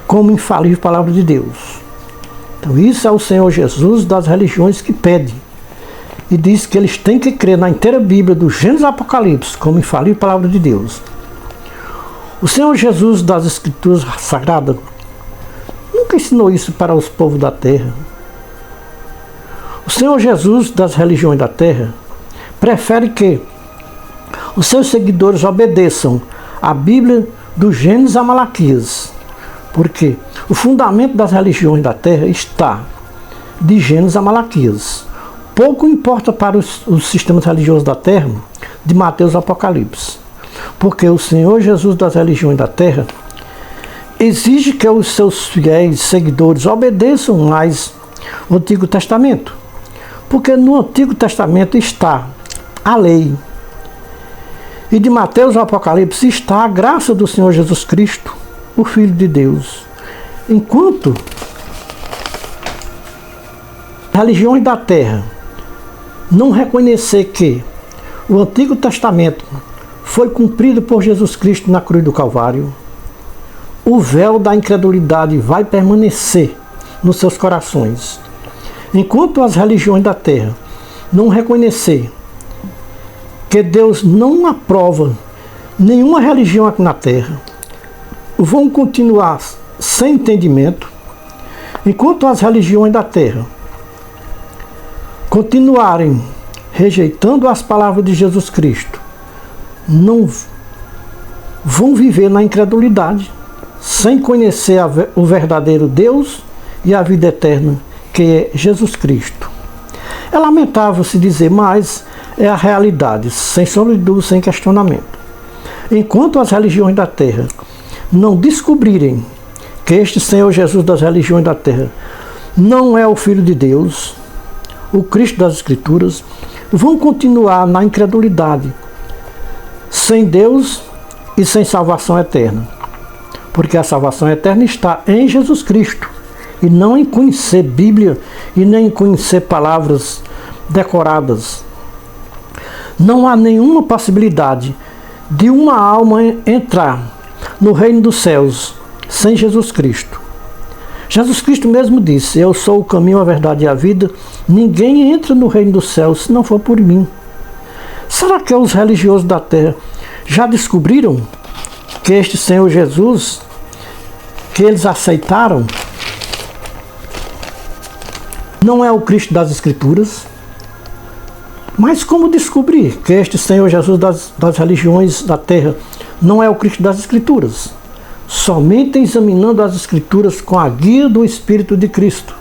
como infalível palavra de Deus. Então isso é o Senhor Jesus das religiões que pede. E diz que eles têm que crer na inteira Bíblia, do Gênesis ao Apocalipse, como infalível palavra de Deus. O Senhor Jesus das Escrituras Sagradas nunca ensinou isso para os povos da terra. O Senhor Jesus das religiões da terra prefere que os seus seguidores obedeçam a Bíblia do Gênesis a Malaquias, porque o fundamento das religiões da terra está de Gênesis a Malaquias. Pouco importa para os sistemas religiosos da terra de Mateus ao Apocalipse, porque o Senhor Jesus das religiões da terra exige que os seus fiéis seguidores obedeçam mais o Antigo Testamento, porque no Antigo Testamento está a lei. E de Mateus ao Apocalipse está a graça do Senhor Jesus Cristo, o Filho de Deus. Enquanto religiões da terra não reconhecer que o Antigo Testamento foi cumprido por Jesus Cristo na cruz do Calvário, o véu da incredulidade vai permanecer nos seus corações. Enquanto as religiões da terra não reconhecer que Deus não aprova nenhuma religião aqui na terra, vão continuar sem entendimento, enquanto as religiões da terra continuarem rejeitando as palavras de Jesus Cristo, não vão viver na incredulidade, sem conhecer o verdadeiro Deus e a vida eterna, que é Jesus Cristo. É lamentável se dizer, mas é a realidade, sem sombra de dúvida, sem questionamento. Enquanto as religiões da terra não descobrirem que este Senhor Jesus das religiões da terra não é o Filho de Deus, o Cristo das Escrituras, vão continuar na incredulidade, sem Deus e sem salvação eterna. Porque a salvação eterna está em Jesus Cristo, e não em conhecer Bíblia e nem em conhecer palavras decoradas. Não há nenhuma possibilidade de uma alma entrar no reino dos céus sem Jesus Cristo. Jesus Cristo mesmo disse: eu sou o caminho, a verdade e a vida. Ninguém entra no reino dos céus se não for por mim. Será que os religiosos da terra já descobriram que este Senhor Jesus, que eles aceitaram, não é o Cristo das Escrituras? Mas como descobrir que este Senhor Jesus das religiões da terra não é o Cristo das Escrituras? Somente examinando as Escrituras com a guia do Espírito de Cristo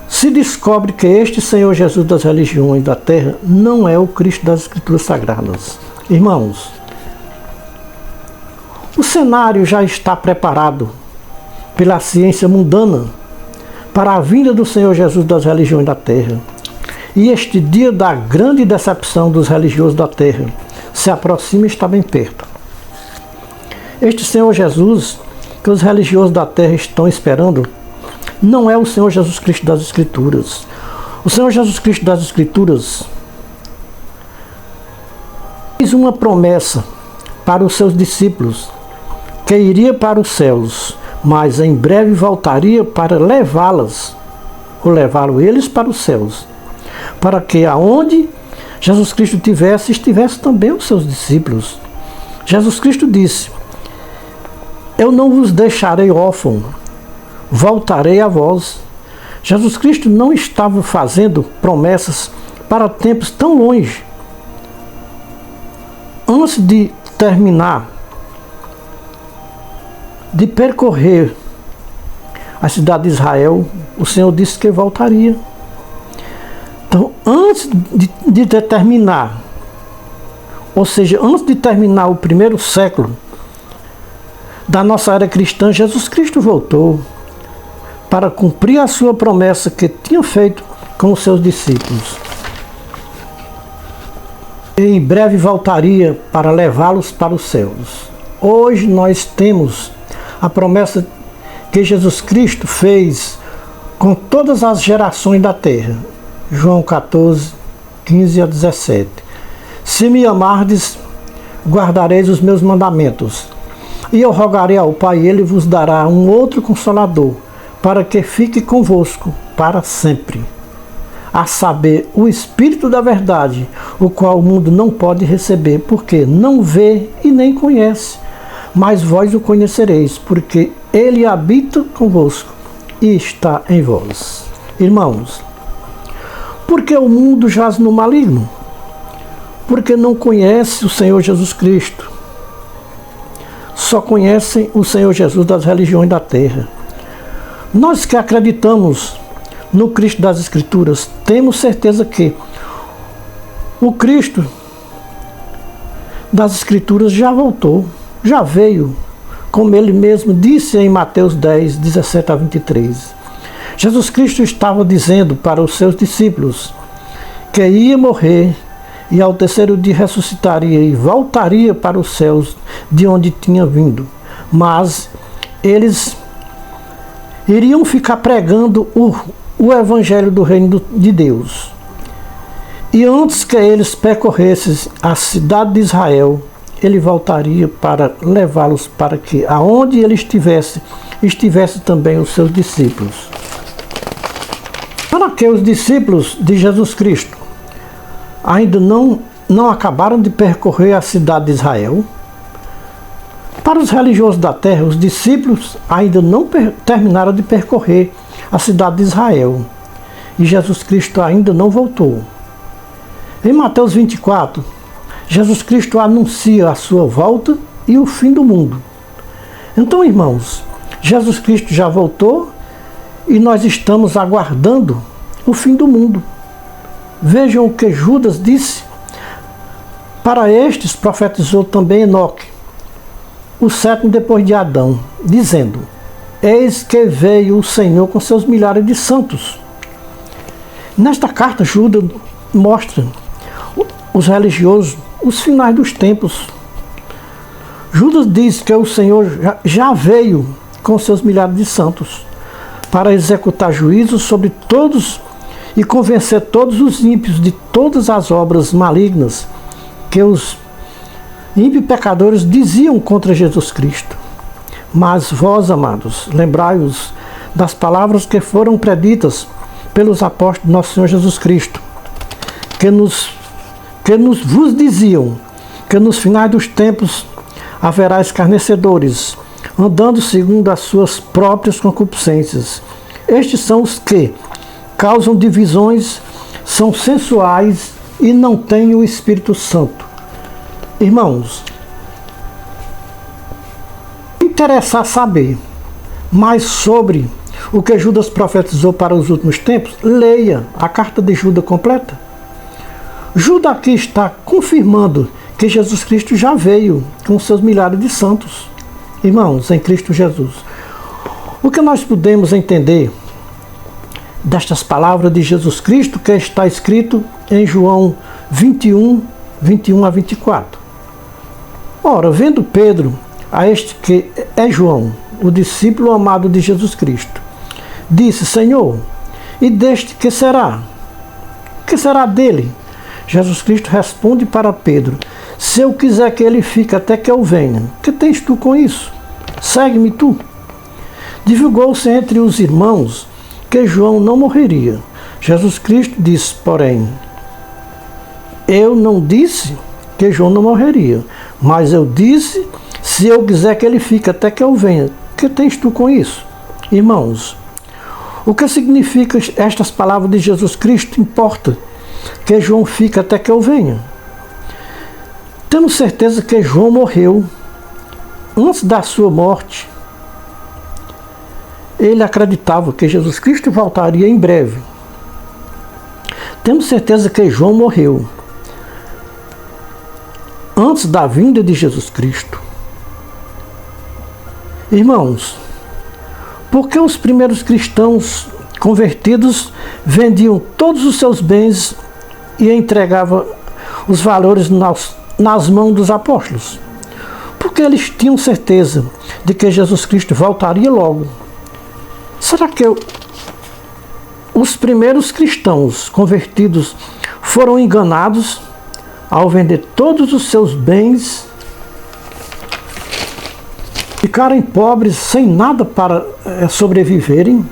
se descobre que este Senhor Jesus das religiões da terra não é o Cristo das Escrituras Sagradas. Irmãos, o cenário já está preparado pela ciência mundana para a vinda do Senhor Jesus das religiões da terra. E este dia da grande decepção dos religiosos da terra se aproxima e está bem perto. Este Senhor Jesus, que os religiosos da terra estão esperando, não é o Senhor Jesus Cristo das Escrituras. O Senhor Jesus Cristo das Escrituras fez uma promessa para os seus discípulos, que iria para os céus, mas em breve voltaria para levá-las, ou levá-lo eles para os céus, para que aonde Jesus Cristo estivesse também os seus discípulos. Jesus Cristo disse Eu não vos deixarei órfão, voltarei a vós. Jesus Cristo não estava fazendo promessas para tempos tão longe. Antes de terminar, de percorrer a cidade de Israel, o Senhor disse que voltaria. Então, antes de terminar, ou seja, antes de terminar o primeiro século da nossa era cristã, Jesus Cristo voltou para cumprir a sua promessa que tinha feito com os seus discípulos. E em breve voltaria para levá-los para os céus. Hoje nós temos a promessa que Jesus Cristo fez com todas as gerações da terra. João 14, 15 a 17. Se me amardes, guardareis os meus mandamentos. E eu rogarei ao Pai, e Ele vos dará um outro Consolador, para que fique convosco para sempre. A saber, o Espírito da verdade, o qual o mundo não pode receber, porque não vê e nem conhece. Mas vós o conhecereis, porque Ele habita convosco e está em vós. Irmãos, porque o mundo jaz no maligno? Porque não conhece o Senhor Jesus Cristo. Só conhecem o Senhor Jesus das religiões da terra. Nós que acreditamos no Cristo das Escrituras, temos certeza que o Cristo das Escrituras já voltou, já veio, como ele mesmo disse em Mateus 10, 17 a 23. Jesus Cristo estava dizendo para os seus discípulos que ia morrer e ao terceiro dia ressuscitaria e voltaria para os céus de onde tinha vindo. Mas eles iriam ficar pregando o evangelho do reino de Deus. E antes que eles percorressem a cidade de Israel, ele voltaria para levá-los para que, aonde ele estivesse também os seus discípulos. Para que os discípulos de Jesus Cristo ainda não acabaram de percorrer a cidade de Israel, para os religiosos da terra, os discípulos ainda não terminaram de percorrer a cidade de Israel. E Jesus Cristo ainda não voltou. Em Mateus 24, Jesus Cristo anuncia a sua volta e o fim do mundo. Então, irmãos, Jesus Cristo já voltou e nós estamos aguardando o fim do mundo. Vejam o que Judas disse. Para estes profetizou também Enoque, o sétimo depois de Adão, dizendo: eis que veio o Senhor com seus milhares de santos. Nesta carta, Judas mostra os religiosos os finais dos tempos. Judas diz que o Senhor já veio com seus milhares de santos para executar juízos sobre todos e convencer todos os ímpios de todas as obras malignas que os ímpios pecadores diziam contra Jesus Cristo. Mas vós, amados, lembrai-vos das palavras que foram preditas pelos apóstolos de nosso Senhor Jesus Cristo, que vos diziam que nos finais dos tempos haverá escarnecedores, andando segundo as suas próprias concupiscências. Estes são os que causam divisões, são sensuais e não têm o Espírito Santo. Irmãos, interessar saber mais sobre o que Judas profetizou para os últimos tempos, leia a carta de Judas completa. Judas aqui está confirmando que Jesus Cristo já veio com seus milhares de santos, irmãos, em Cristo Jesus. O que nós podemos entender destas palavras de Jesus Cristo que está escrito em João 21, 21 a 24. Ora, vendo Pedro a este que é João, o discípulo amado de Jesus Cristo, disse: Senhor, e deste que será? Que será dele? Jesus Cristo responde para Pedro: se eu quiser que ele fique até que eu venha, que tens tu com isso? Segue-me tu. Divulgou-se entre os irmãos que João não morreria. Jesus Cristo disse, porém: eu não disse que João não morreria, mas eu disse Se eu quiser que ele fique até que eu venha. Que tens tu com isso? Irmãos, o que significa estas palavras de Jesus Cristo? Importa que João fique até que eu venha. Temos certeza que João morreu. Antes da sua morte, ele acreditava que Jesus Cristo voltaria em breve. Temos certeza que João morreu antes da vinda de Jesus Cristo. Irmãos, por que os primeiros cristãos convertidos vendiam todos os seus bens e entregavam os valores nas mãos dos apóstolos? Porque eles tinham certeza de que Jesus Cristo voltaria logo. Será que os primeiros cristãos convertidos foram enganados ao vender todos os seus bens, ficarem pobres sem nada para sobreviverem,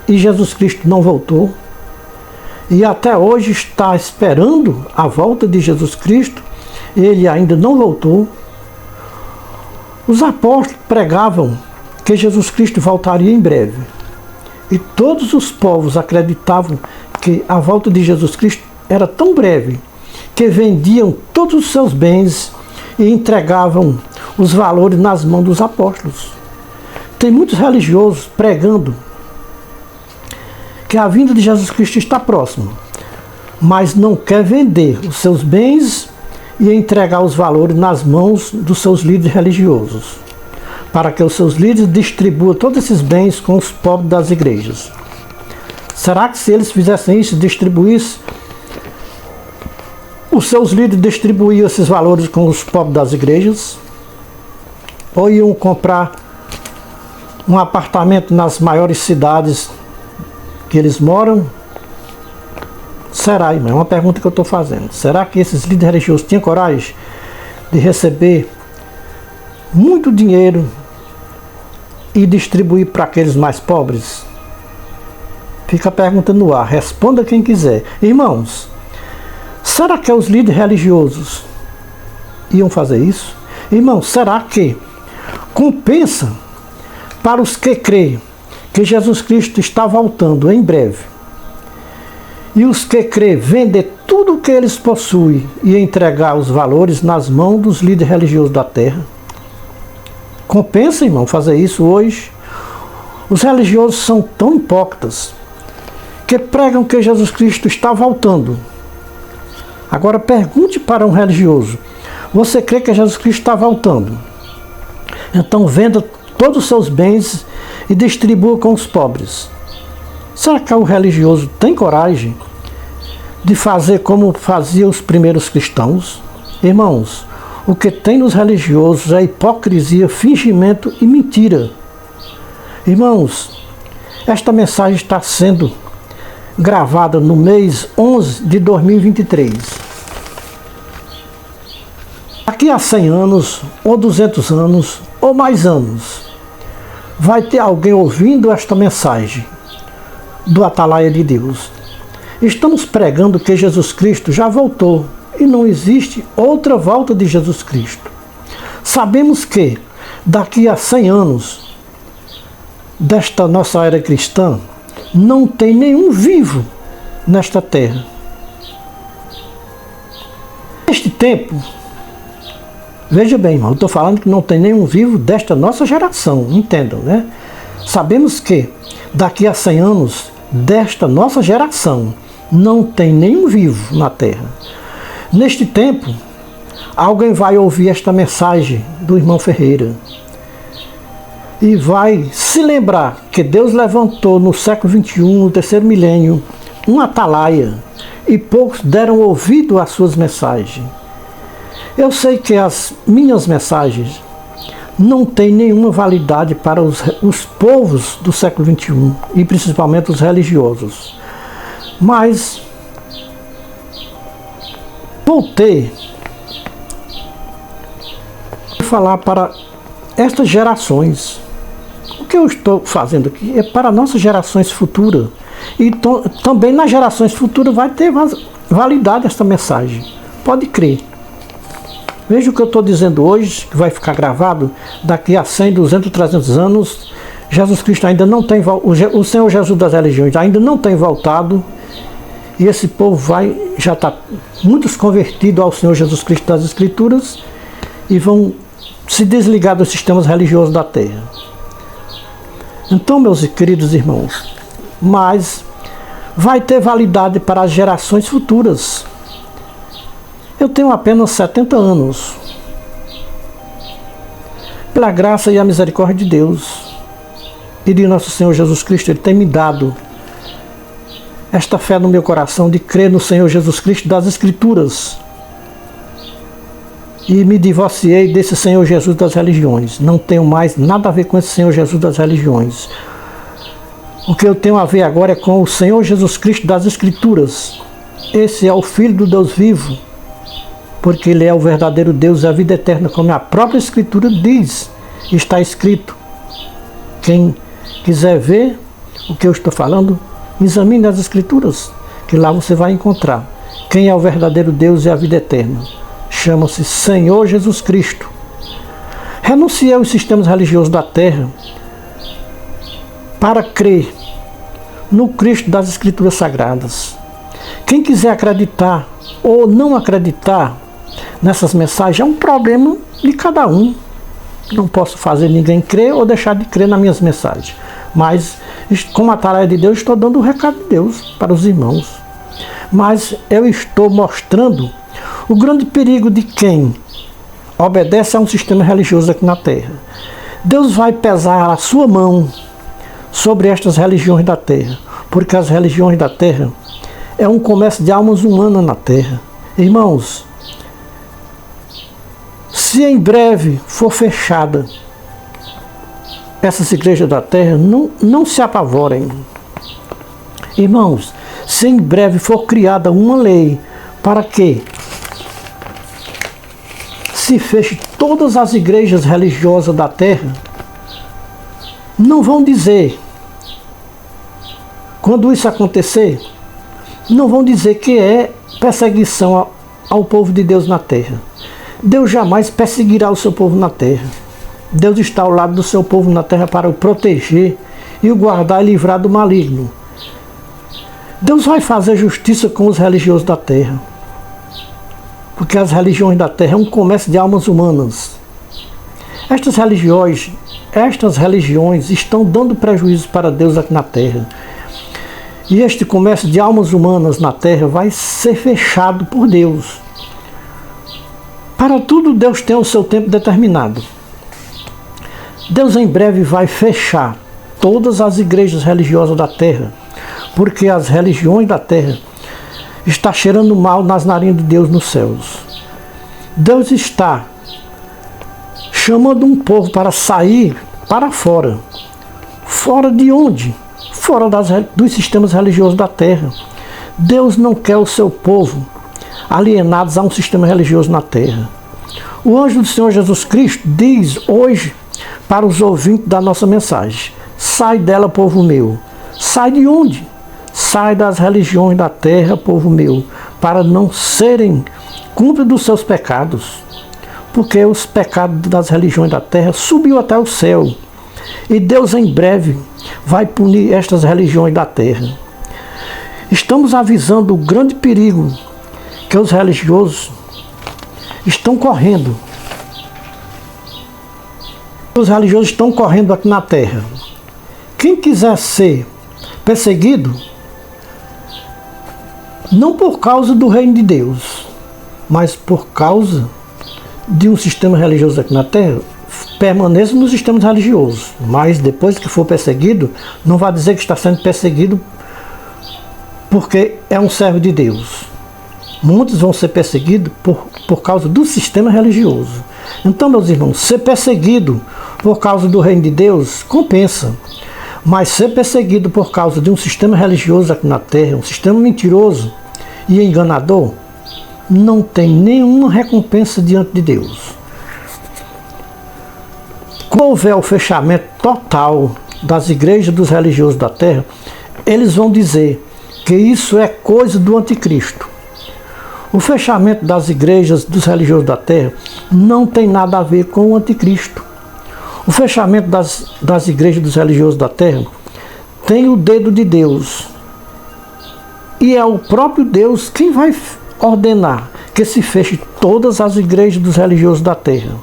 e Jesus Cristo não voltou? E até hoje está esperando a volta de Jesus Cristo, e ele ainda não voltou. Os apóstolos pregavam que Jesus Cristo voltaria em breve. E todos os povos acreditavam que a volta de Jesus Cristo era tão breve que vendiam todos os seus bens e entregavam os valores nas mãos dos apóstolos. Tem muitos religiosos pregando que a vinda de Jesus Cristo está próxima, mas não quer vender os seus bens e entregar os valores nas mãos dos seus líderes religiosos, para que os seus líderes distribuam todos esses bens com os pobres das igrejas. Será que se eles fizessem isso, distribuíssem, os seus líderes distribuíam esses valores com os pobres das igrejas? Ou iam comprar um apartamento nas maiores cidades que eles moram? Será, irmão? É uma pergunta que eu estou fazendo. Será que esses líderes religiosos tinham coragem de receber muito dinheiro e distribuir para aqueles mais pobres? Fica a pergunta no ar. Responda quem quiser. Irmãos, será que os líderes religiosos iam fazer isso? Irmãos, será que compensa para os que creem que Jesus Cristo está voltando em breve, e os que creem vender tudo o que eles possuem e entregar os valores nas mãos dos líderes religiosos da terra? Compensa, irmão, fazer isso hoje? Os religiosos são tão hipócritas que pregam que Jesus Cristo está voltando. Agora pergunte para um religioso: você crê que Jesus Cristo está voltando? Então venda todos os seus bens e distribua com os pobres. Será que o religioso tem coragem de fazer como faziam os primeiros cristãos? Irmãos, o que tem nos religiosos é hipocrisia, fingimento e mentira. Irmãos, esta mensagem está sendo gravada no mês 11 de 2023. Daqui a 100 anos, ou 200 anos, ou mais anos, vai ter alguém ouvindo esta mensagem do Atalaia de Deus. Estamos pregando que Jesus Cristo já voltou e não existe outra volta de Jesus Cristo. Sabemos que daqui a 100 anos desta nossa era cristã não tem nenhum vivo nesta terra. Neste tempo, veja bem, irmão, eu estou falando que não tem nenhum vivo desta nossa geração, entendam, né? Sabemos que daqui a 100 anos desta nossa geração não tem nenhum vivo na terra. Neste tempo, alguém vai ouvir esta mensagem do irmão Ferreira e vai se lembrar que Deus levantou no século XXI, no terceiro milênio, um atalaia, e poucos deram ouvido às suas mensagens. Eu sei que as minhas mensagens não têm nenhuma validade para os povos do século XXI, e principalmente os religiosos. Mas voltei a falar para estas gerações. O que eu estou fazendo aqui é para nossas gerações futuras. E também nas gerações futuras vai ter validade esta mensagem. Pode crer. Veja o que eu estou dizendo hoje, que vai ficar gravado daqui a 100, 200, 300 anos. Jesus Cristo ainda não tem, o Senhor Jesus das religiões ainda não tem voltado, e esse povo já está muitos convertidos ao Senhor Jesus Cristo das Escrituras e vão se desligar dos sistemas religiosos da terra. Então, meus queridos irmãos, mas vai ter validade para as gerações futuras. Eu tenho apenas 70 anos. Pela graça e a misericórdia de Deus e de nosso Senhor Jesus Cristo, Ele tem me dado esta fé no meu coração de crer no Senhor Jesus Cristo das Escrituras. E me divorciei desse Senhor Jesus das religiões. Não tenho mais nada a ver com esse Senhor Jesus das religiões. O que eu tenho a ver agora é com o Senhor Jesus Cristo das Escrituras. Esse é o Filho do Deus vivo, porque Ele é o verdadeiro Deus e a vida eterna, como a própria Escritura diz. Está escrito. Quem quiser ver o que eu estou falando, examine as Escrituras, que lá você vai encontrar quem é o verdadeiro Deus e a vida eterna. Chama-se Senhor Jesus Cristo. Renunciei aos sistemas religiosos da terra para crer no Cristo das Escrituras Sagradas. Quem quiser acreditar ou não acreditar nessas mensagens é um problema de cada um. Não posso fazer ninguém crer ou deixar de crer nas minhas mensagens. Mas, como a tarefa de Deus, estou dando o recado de Deus para os irmãos. Mas eu estou mostrando o grande perigo de quem obedece a um sistema religioso aqui na terra. Deus vai pesar a sua mão sobre estas religiões da terra, porque as religiões da terra é um comércio de almas humanas na terra. Irmãos, se em breve for fechada essas igrejas da terra, não se apavorem. Irmãos, se em breve for criada uma lei para que se feche todas as igrejas religiosas da terra, não vão dizer, quando isso acontecer, não vão dizer que é perseguição ao povo de Deus na terra. Deus jamais perseguirá o seu povo na terra. Deus está ao lado do seu povo na terra para o proteger e o guardar e livrar do maligno. Deus vai fazer justiça com os religiosos da terra, porque as religiões da terra é um comércio de almas humanas. Estas religiões estão dando prejuízo para Deus aqui na terra. E este comércio de almas humanas na terra vai ser fechado por Deus. Para tudo Deus tem o seu tempo determinado. Deus em breve vai fechar todas as igrejas religiosas da terra, porque as religiões da terra estão cheirando mal nas narinas de Deus nos céus. Deus está chamando um povo para sair para fora. Fora de onde? Fora dos sistemas religiosos da terra. Deus não quer o seu povo alienados a um sistema religioso na terra. O anjo do Senhor Jesus Cristo diz hoje para os ouvintes da nossa mensagem: sai dela, povo meu. Sai de onde? Sai das religiões da terra, povo meu, para não serem cúmplices dos seus pecados. Porque os pecados das religiões da terra subiu até o céu. E Deus em breve vai punir estas religiões da terra. Estamos avisando o grande perigo que os religiosos estão correndo. Os religiosos estão correndo aqui na terra. Quem quiser ser perseguido, não por causa do reino de Deus, mas por causa de um sistema religioso aqui na terra, permaneça nos sistemas religiosos. Mas depois que for perseguido, não vai dizer que está sendo perseguido porque é um servo de Deus. Muitos vão ser perseguidos por causa do sistema religioso. Então, meus irmãos, ser perseguido por causa do reino de Deus compensa. Mas ser perseguido por causa de um sistema religioso aqui na terra, um sistema mentiroso e enganador, não tem nenhuma recompensa diante de Deus. Quando houver o fechamento total das igrejas dos religiosos da terra, eles vão dizer que isso é coisa do anticristo. O fechamento das igrejas dos religiosos da terra não tem nada a ver com o anticristo. O fechamento das igrejas dos religiosos da terra tem o dedo de Deus. E é o próprio Deus quem vai ordenar que se feche todas as igrejas dos religiosos da terra.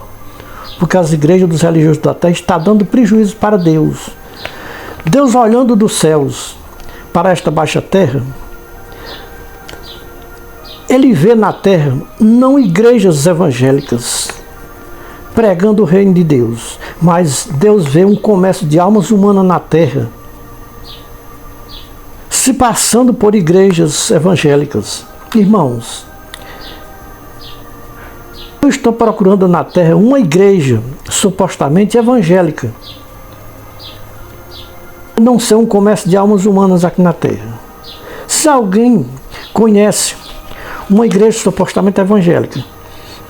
Porque as igrejas dos religiosos da terra estão dando prejuízo para Deus. Deus, olhando dos céus para esta baixa terra, Ele vê na terra não igrejas evangélicas pregando o reino de Deus, mas Deus vê um comércio de almas humanas na terra se passando por igrejas evangélicas. Irmãos, eu estou procurando na terra uma igreja supostamente evangélica, não ser um comércio de almas humanas aqui na terra. Se alguém conhece uma igreja supostamente evangélica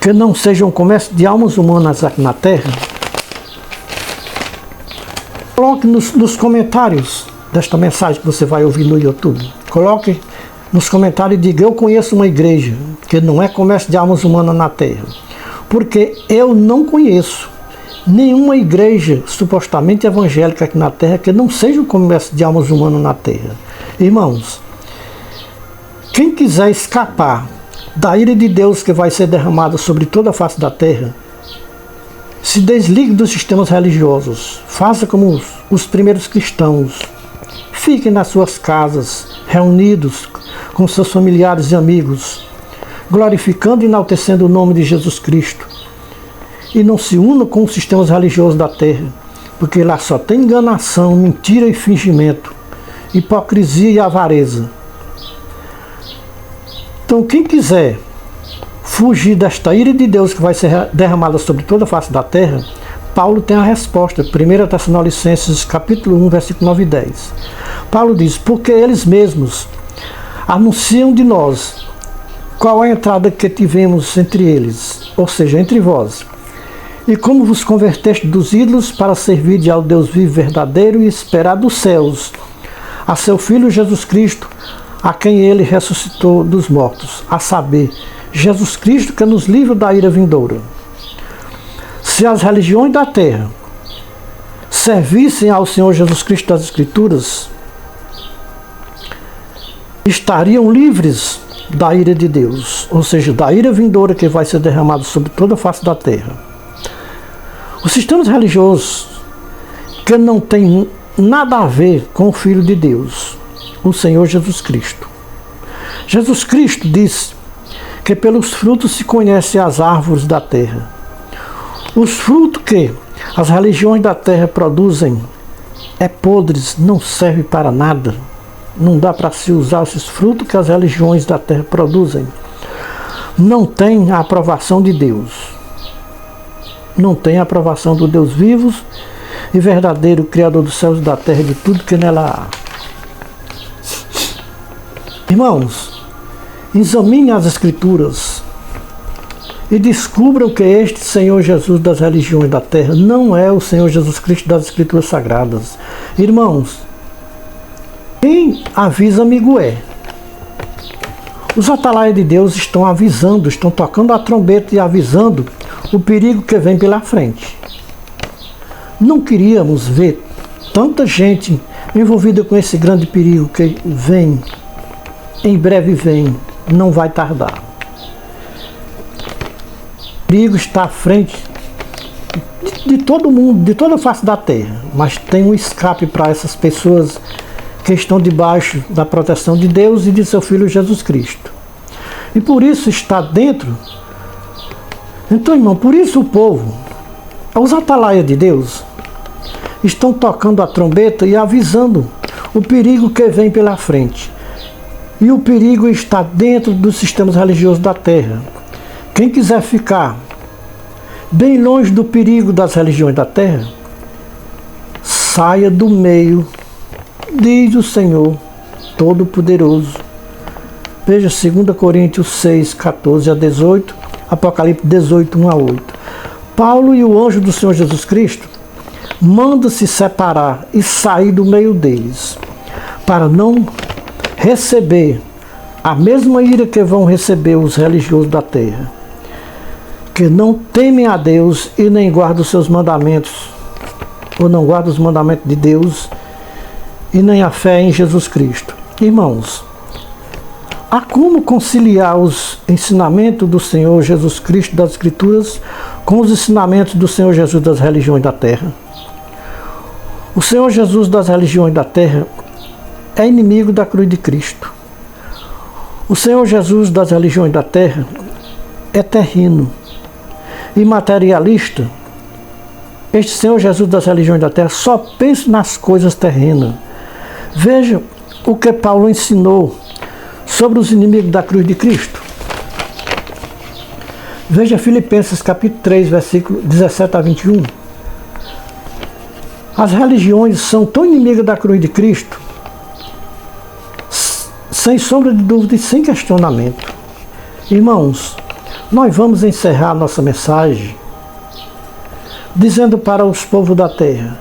que não seja um comércio de almas humanas aqui na terra, coloque nos comentários desta mensagem que você vai ouvir no YouTube. Coloque nos comentários e diga: eu conheço uma igreja que não é comércio de almas humanas na terra. Porque eu não conheço nenhuma igreja supostamente evangélica aqui na terra que não seja um comércio de almas humanas na terra. Irmãos, quem quiser escapar da ira de Deus que vai ser derramada sobre toda a face da terra, se desligue dos sistemas religiosos, faça como os primeiros cristãos, fiquem nas suas casas, reunidos com seus familiares e amigos, glorificando e enaltecendo o nome de Jesus Cristo, e não se unam com os sistemas religiosos da terra, porque lá só tem enganação, mentira e fingimento, hipocrisia e avareza. Então, quem quiser fugir desta ira de Deus que vai ser derramada sobre toda a face da terra, Paulo tem a resposta. 1 Tessalonicenses capítulo 1, versículo 9 e 10. Paulo diz: porque eles mesmos anunciam de nós qual é a entrada que tivemos entre eles, ou seja, entre vós, e como vos converteste dos ídolos para servir ao Deus vivo verdadeiro e esperar dos céus a seu Filho Jesus Cristo, a quem ele ressuscitou dos mortos, a saber, Jesus Cristo, que nos livra da ira vindoura. Se as religiões da terra servissem ao Senhor Jesus Cristo das Escrituras, estariam livres da ira de Deus, ou seja, da ira vindoura que vai ser derramada sobre toda a face da terra. Os sistemas religiosos que não têm nada a ver com o Filho de Deus, o Senhor Jesus Cristo. Jesus Cristo disse que pelos frutos se conhecem as árvores da terra. Os frutos que as religiões da terra produzem é podres, não serve para nada. Não dá para se usar esses frutos que as religiões da terra produzem. Não tem a aprovação de Deus. Não tem a aprovação do Deus vivo e verdadeiro, Criador dos céus e da terra e de tudo que nela há. Irmãos, examinem as Escrituras e descubram que este Senhor Jesus das religiões da terra não é o Senhor Jesus Cristo das Escrituras Sagradas. Irmãos, quem avisa, amigo é. Os atalaias de Deus estão avisando, estão tocando a trombeta e avisando o perigo que vem pela frente. Não queríamos ver tanta gente envolvida com esse grande perigo que vem, em breve vem, não vai tardar. O perigo está à frente de todo mundo, de toda a face da terra, mas tem um escape para essas pessoas que estão debaixo da proteção de Deus e de seu Filho Jesus Cristo. E por isso está dentro. Então, irmão, por isso o povo, os atalaias de Deus, estão tocando a trombeta e avisando o perigo que vem pela frente. E o perigo está dentro dos sistemas religiosos da terra. Quem quiser ficar bem longe do perigo das religiões da terra, saia do meio, diz o Senhor Todo-Poderoso. Veja 2 Coríntios 6, 14 a 18, Apocalipse 18, 1 a 8. Paulo e o anjo do Senhor Jesus Cristo manda se separar e sair do meio deles, para não receber a mesma ira que vão receber os religiosos da terra, que não temem a Deus e nem guardam os seus mandamentos, ou não guardam os mandamentos de Deus e nem a fé em Jesus Cristo. Irmãos, há como conciliar os ensinamentos do Senhor Jesus Cristo das Escrituras com os ensinamentos do Senhor Jesus das religiões da terra? O Senhor Jesus das religiões da terra é inimigo da cruz de Cristo. O Senhor Jesus das religiões da terra é terreno e materialista. Este Senhor Jesus das religiões da terra só pensa nas coisas terrenas. Veja o que Paulo ensinou sobre os inimigos da cruz de Cristo. Veja Filipenses capítulo 3, versículo 17 a 21. As religiões são tão inimigas da cruz de Cristo, sem sombra de dúvida e sem questionamento. Irmãos, nós vamos encerrar nossa mensagem dizendo para os povos da terra: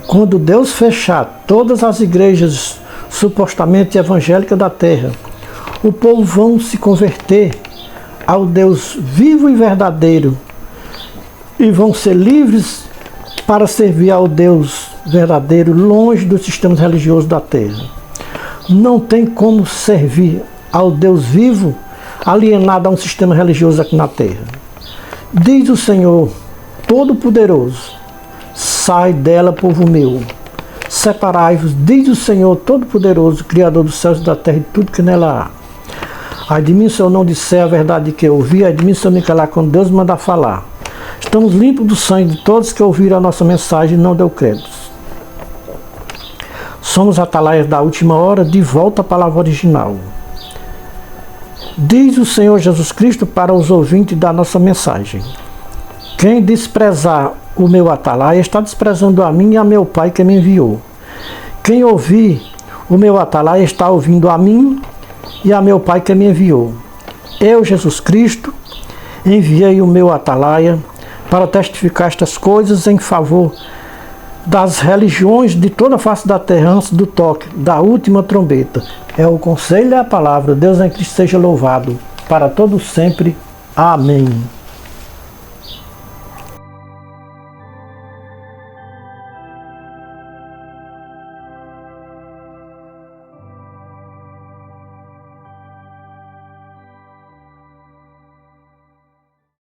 quando Deus fechar todas as igrejas supostamente evangélicas da terra, o povo vão se converter ao Deus vivo e verdadeiro e vão ser livres para servir ao Deus verdadeiro longe dos sistemas religiosos da terra. Não tem como servir ao Deus vivo alienado a um sistema religioso aqui na terra. Diz o Senhor Todo-Poderoso: sai dela, povo meu, separai-vos, diz o Senhor Todo-Poderoso, Criador dos céus e da terra e tudo que nela há. Ai de mim se eu não disser a verdade que eu ouvi, ai de mim se eu me calar quando Deus manda falar. Estamos limpos do sangue de todos que ouviram a nossa mensagem e não deu crédito. Somos atalaias da última hora, de volta à palavra original. Diz o Senhor Jesus Cristo para os ouvintes da nossa mensagem: quem desprezar o meu atalaia está desprezando a mim e a meu Pai que me enviou. Quem ouvir o meu atalaia está ouvindo a mim e a meu Pai que me enviou. Eu, Jesus Cristo, enviei o meu atalaia para testificar estas coisas em favor das religiões de toda a face da terra antes do toque da última trombeta. É o conselho e a palavra. Deus em Cristo seja louvado para todos sempre. Amém.